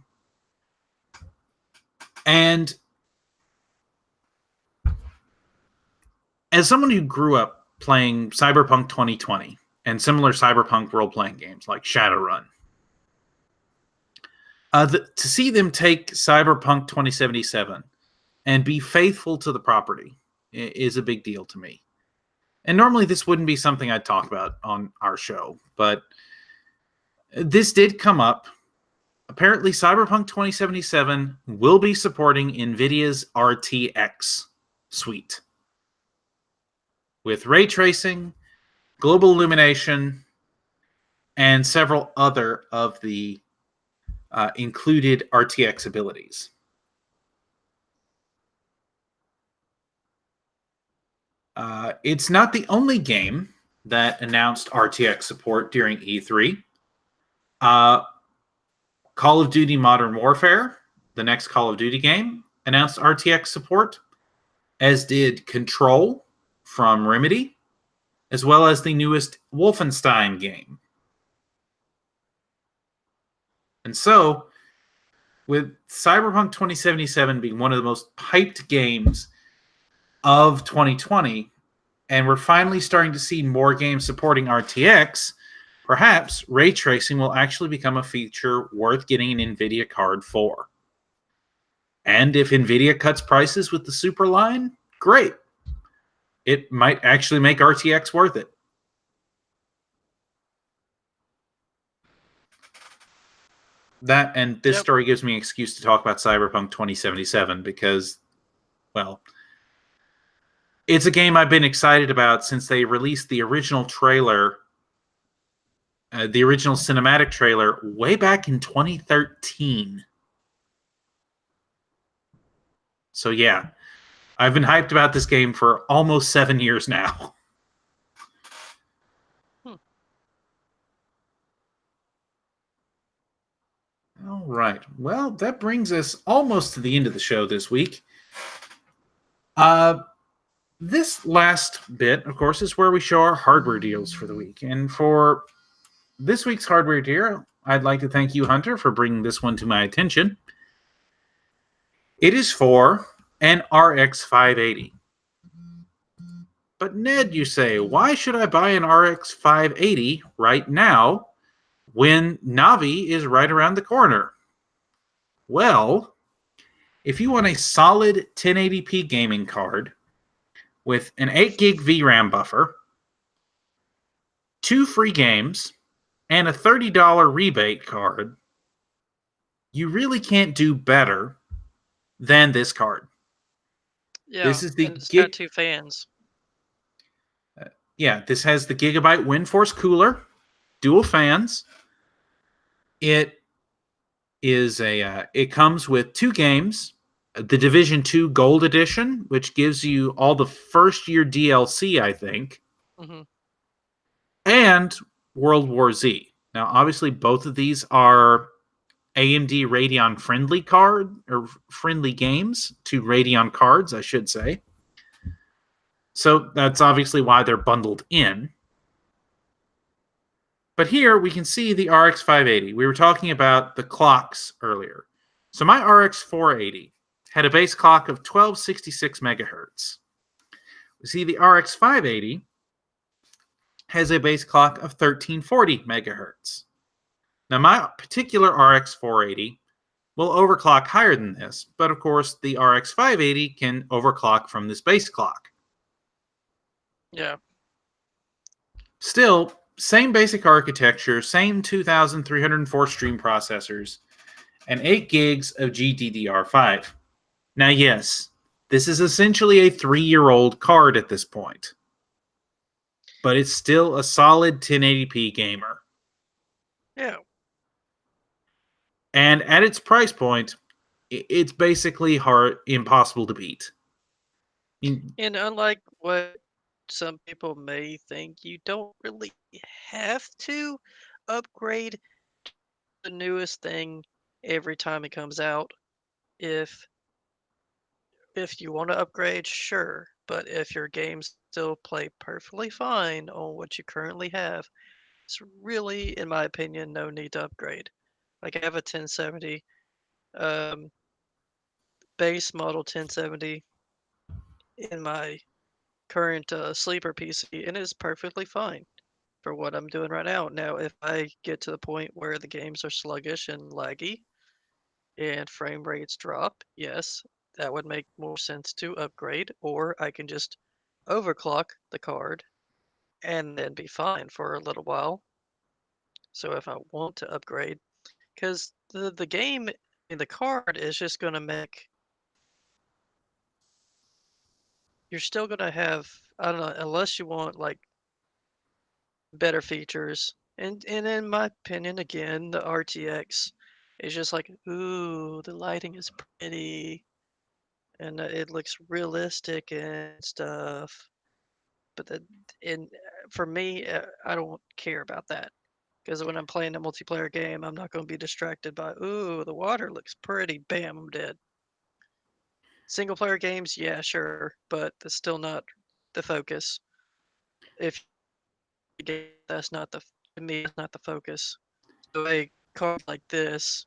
And as someone who grew up playing Cyberpunk 2020 and similar Cyberpunk role-playing games like Shadowrun, to see them take Cyberpunk 2077 and be faithful to the property is a big deal to me. And normally this wouldn't be something I'd talk about on our show, but this did come up. Apparently, Cyberpunk 2077 will be supporting NVIDIA's RTX suite with ray tracing, global illumination, and several other of the included RTX abilities. It's not the only game that announced RTX support during E3. Uh, Call of Duty Modern Warfare, the next Call of Duty game, announced RTX support, as did Control from Remedy, as well as the newest Wolfenstein game. And so, with Cyberpunk 2077 being one of the most hyped games of 2020, and we're finally starting to see more games supporting RTX, perhaps ray tracing will actually become a feature worth getting an NVIDIA card for. And if NVIDIA cuts prices with the Super line, great. It might actually make RTX worth it. That and this Yep. story gives me an excuse to talk about Cyberpunk 2077 because, well, it's a game I've been excited about since they released the original trailer, the original cinematic trailer, way back in 2013. So yeah, I've been hyped about this game for almost 7 years now. Hmm. All right. Well, that brings us almost to the end of the show this week. This last bit, of course, is where we show our hardware deals for the week. And for this week's hardware deal, I'd like to thank you, Hunter, for bringing this one to my attention. It is for an RX 580. But Ned, you say, why should I buy an RX 580 right now when Navi is right around the corner? Well, if you want a solid 1080p gaming card with an 8 gig VRAM buffer, 2 free games, and a $30 rebate card, you really can't do better than this card. Yeah, This is the and it's got gig. 2 fans. Yeah, this has the Gigabyte WindForce cooler, dual fans. It is a. It comes with 2 games, the Division 2 Gold Edition, which gives you all the first year DLC, I think, Hmm. and World War Z. Now, obviously, both of these are AMD Radeon friendly card or friendly games to Radeon cards, I should say. So that's obviously why they're bundled in. But here we can see the RX 580. We were talking about the clocks earlier. So my RX 480 had a base clock of 1266 megahertz. We see the RX 580 has a base clock of 1340 megahertz. Now my particular RX 480 will overclock higher than this, but of course the RX 580 can overclock from this base clock. Yeah. Still, same basic architecture, same 2304 stream processors, and 8 gigs of GDDR5. Now, yes, this is essentially a 3-year-old card at this point, but it's still a solid 1080p gamer. Yeah. And at its price point, it's basically impossible to beat. And unlike what some people may think, you don't really have to upgrade the newest thing every time it comes out. If if you want to upgrade, sure, but if your games still play perfectly fine on what you currently have, it's really, in my opinion, no need to upgrade. Like I have a 1070, um, base model 1070 in my current sleeper PC, and it's perfectly fine for what I'm doing right now. Now, if I get to the point where the games are sluggish and laggy and frame rates drop, yes, that would make more sense to upgrade, or I can just overclock the card and then be fine for a little while. So if I want to upgrade, because the game in the card is just going to make you're still going to have, I don't know, unless you want like better features. And in my opinion, again, the RTX is just like, ooh, the lighting is pretty and it looks realistic and stuff. But the in for me, I don't care about that because when I'm playing a multiplayer game, I'm not going to be distracted by, ooh, the water looks pretty. Bam, I'm dead. Single player games, yeah, sure, but that's still not the focus. If that's not the to me, that's not the focus. So a card like this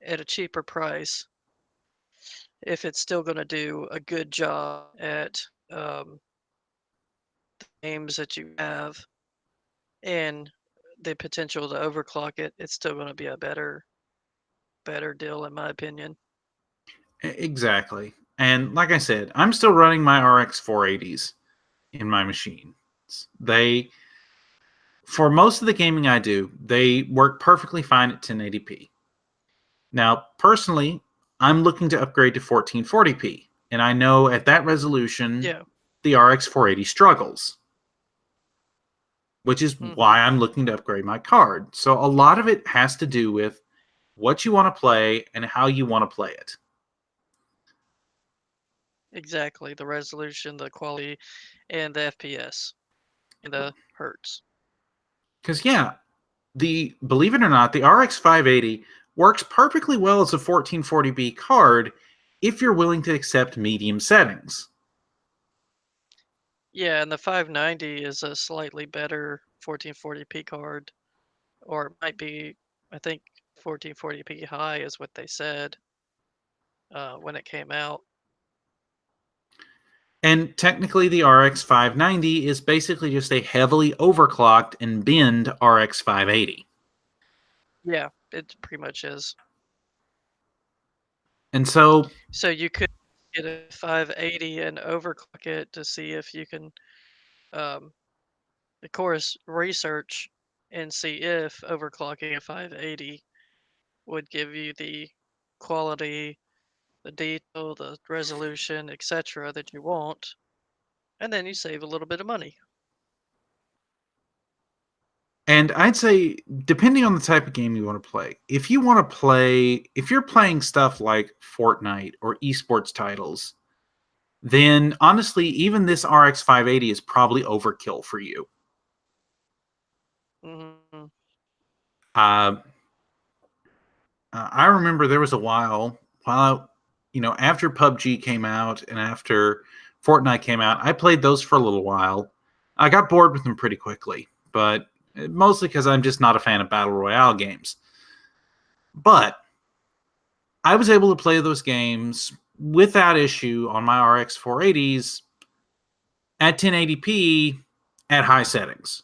at a cheaper price, if it's still going to do a good job at games that you have and the potential to overclock it, it's still going to be a better deal in my opinion. Exactly. And like I said, I'm still running my RX 480s in my machine. They, for most of the gaming I do, they work perfectly fine at 1080p. Now, personally, I'm looking to upgrade to 1440p, and I know at that resolution, Yeah. the RX 480 struggles, which is Hmm. why I'm looking to upgrade my card. So a lot of it has to do with what you want to play and how you want to play it. Exactly. The resolution, the quality, and the FPS and the hertz. Because yeah, the believe it or not, the RX 580 works perfectly well as a 1440p card if you're willing to accept medium settings. Yeah, and the 590 is a slightly better 1440p card, or it might be, I think 1440p high is what they said when it came out. And technically, the RX 590 is basically just a heavily overclocked and binned RX 580. Yeah, it pretty much is. And so, So you could get a 580 and overclock it to see if you can, um, of course, research and see if overclocking a 580 would give you the quality, the detail, the resolution, etc. that you want, and then you save a little bit of money. and I'd say, depending on the type of game you want to play, if you're playing stuff like Fortnite or esports titles, then honestly, even this RX 580 is probably overkill for you. Hmm. Uh, I remember there was a while after PUBG came out and after Fortnite came out, I played those for a little while. I got bored with them pretty quickly, but mostly because I'm just not a fan of battle royale games. But I was able to play those games without issue on my RX 480s at 1080p at high settings.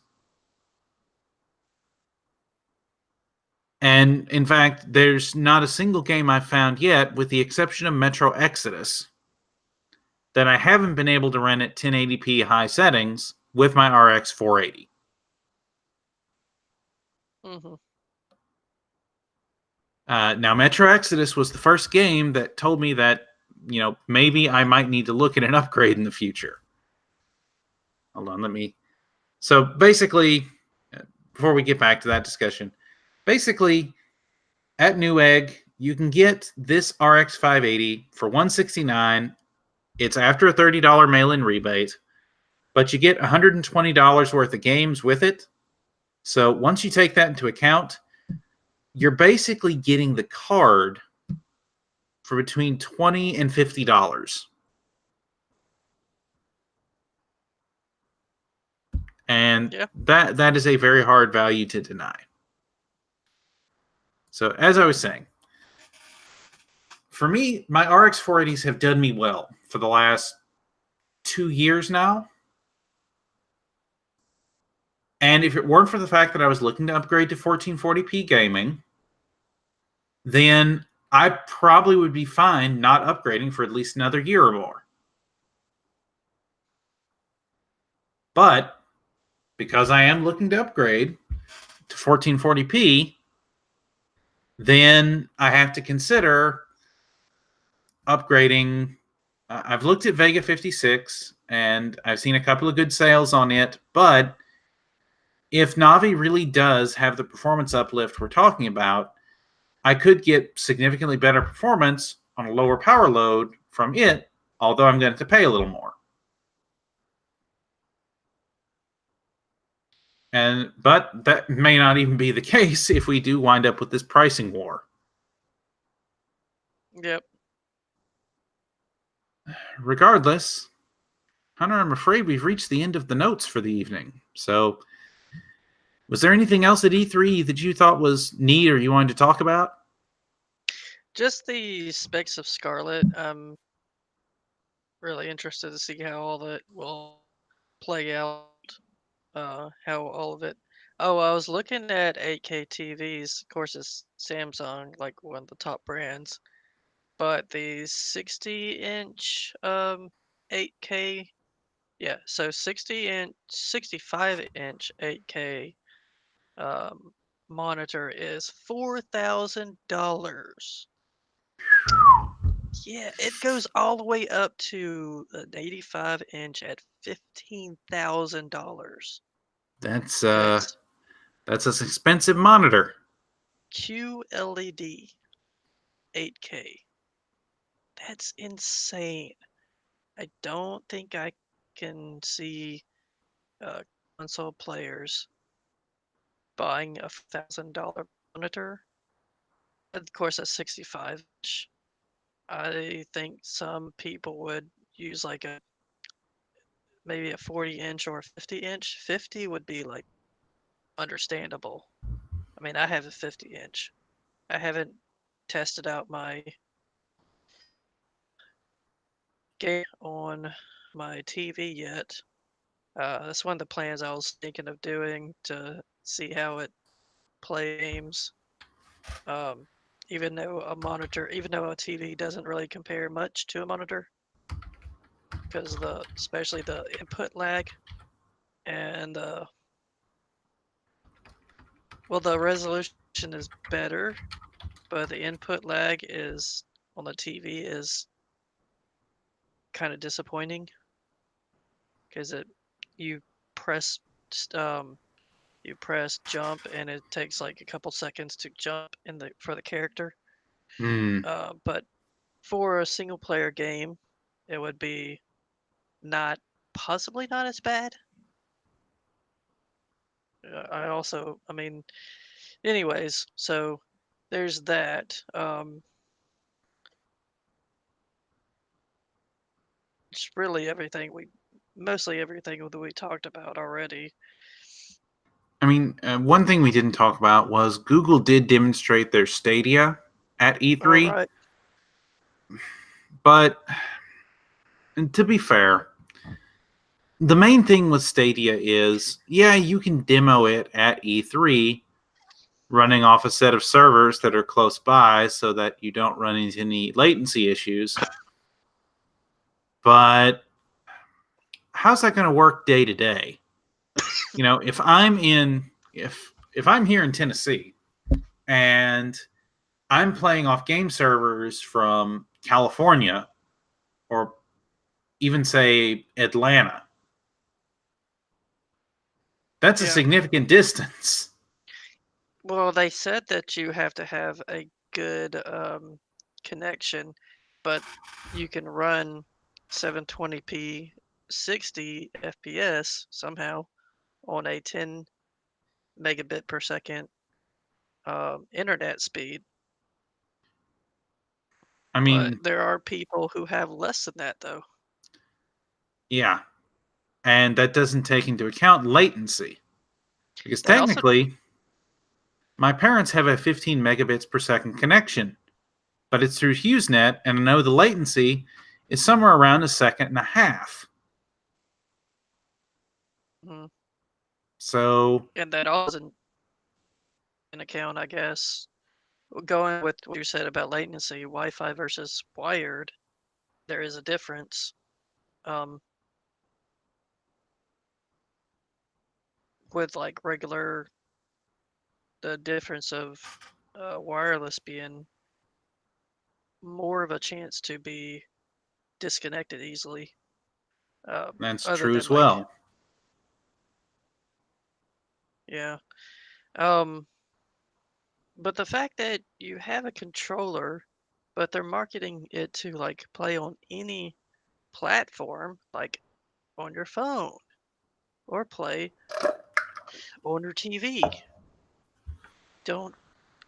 And in fact, there's not a single game I've found yet, with the exception of Metro Exodus, that I haven't been able to run at 1080p high settings with my RX 480. Hmm. Now, Metro Exodus was the first game that told me that, maybe I might need to look at an upgrade in the future. Hold on, let me. So basically, before we get back to that discussion, basically, at Newegg, you can get this RX 580 for $169. It's after a $30 mail-in rebate, but you get $120 worth of games with it. So once you take that into account, you're basically getting the card for between $20 and $50. And Yeah. that is a very hard value to deny. So as I was saying, for me, my RX 480s have done me well for the last 2 years now. And if it weren't for the fact that I was looking to upgrade to 1440p gaming, then I probably would be fine not upgrading for at least another year or more. But because I am looking to upgrade to 1440p, then I have to consider upgrading. I've looked at Vega 56 and I've seen a couple of good sales on it, but if Navi really does have the performance uplift we're talking about, I could get significantly better performance on a lower power load from it, although I'm going to have to pay a little more. But that may not even be the case if we do wind up with this pricing war. Yep. Regardless, Hunter, I'm afraid we've reached the end of the notes for the evening. So, was there anything else at E3 that you thought was neat or you wanted to talk about? Just the specs of Scarlet. I'm really interested to see how all that will play out. How all of it. Oh, I was looking at 8K TVs. Of course, it's Samsung, like one of the top brands. But the 60-inch 8K, yeah, so 60-inch, 65-inch 8K um, monitor is $4,000. Yeah, it goes all the way up to an 85-inch at $15,000. That's That's that's an expensive monitor. QLED 8K. That's insane. I don't think I can see uh, console players buying a $1,000 monitor. Of course, at 65 inch. I think some people would use like a maybe a 40-inch or a 50-inch. 50 would be like understandable. I mean, I have a 50-inch. I haven't tested out my game on my TV yet. That's one of the plans I was thinking of doing to see how it plays games. Um, even though a TV doesn't really compare much to a monitor, because especially the input lag and well, the resolution is better, but the input lag is on the TV is kind of disappointing because it you press um you press jump and it takes like a couple seconds to jump in the for the character. Hmm. But for a single player game, it would be not possibly not as bad. I mean, anyways, so there's that. It's really mostly everything that we talked about already. I mean, one thing we didn't talk about was Google did demonstrate their Stadia at All E3, right. but to be fair, the main thing with Stadia is, yeah, you can demo it at E3 running off a set of servers that are close by so that you don't run into any latency issues. But how's that going to work day to day? You know, if I'm here in Tennessee and I'm playing off game servers from California or even say Atlanta, that's a Yeah. significant distance. Well, they said that you have to have a good connection, but you can run 720p 60 FPS somehow on a 10 megabit per second internet speed. I But mean, there are people who have less than that, though. yeah, and that doesn't take into account latency because They also, technically my parents have a 15 megabits per second connection, but it's through HughesNet, and I know the latency is somewhere around a second and a half. mhm, So, and that also isn't an account, I guess. Going with what you said about latency, Wi-Fi versus wired, there is a difference. Um, with like the difference of wireless being more of a chance to be disconnected easily. that's Other true than as like, well. yeah. Um, but the fact that you have a controller, but they're marketing it to like play on any platform, like on your phone, or play. Owner TV don't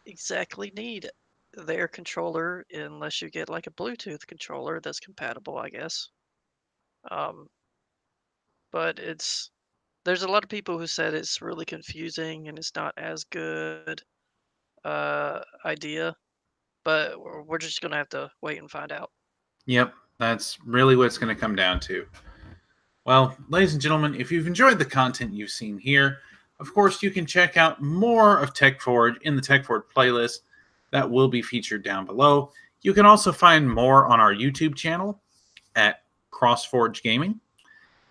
exactly need their controller unless you get like a Bluetooth controller that's compatible, I guess. Um, but there's a lot of people who said it's really confusing and it's not as good idea, but we're just gonna have to wait and find out. Yep, that's really what it's going to come down to. Well, ladies and gentlemen, if you've enjoyed the content you've seen here, of course, you can check out more of TechForge in the TechForge playlist that will be featured down below. You can also find more on our YouTube channel at CrossForge Gaming.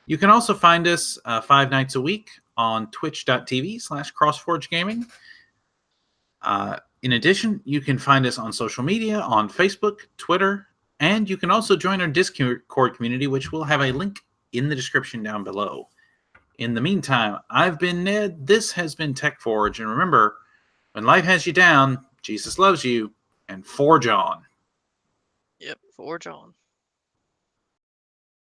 You can also find us 5 nights a week on twitch.tv/CrossForge Gaming. In addition, you can find us on social media on Facebook, Twitter, and you can also join our Discord community, which will have a link in the description down below. In the meantime, I've been Ned. This has been TechForge. And remember, when life has you down, Jesus loves you, and forge on. Yep, forge on.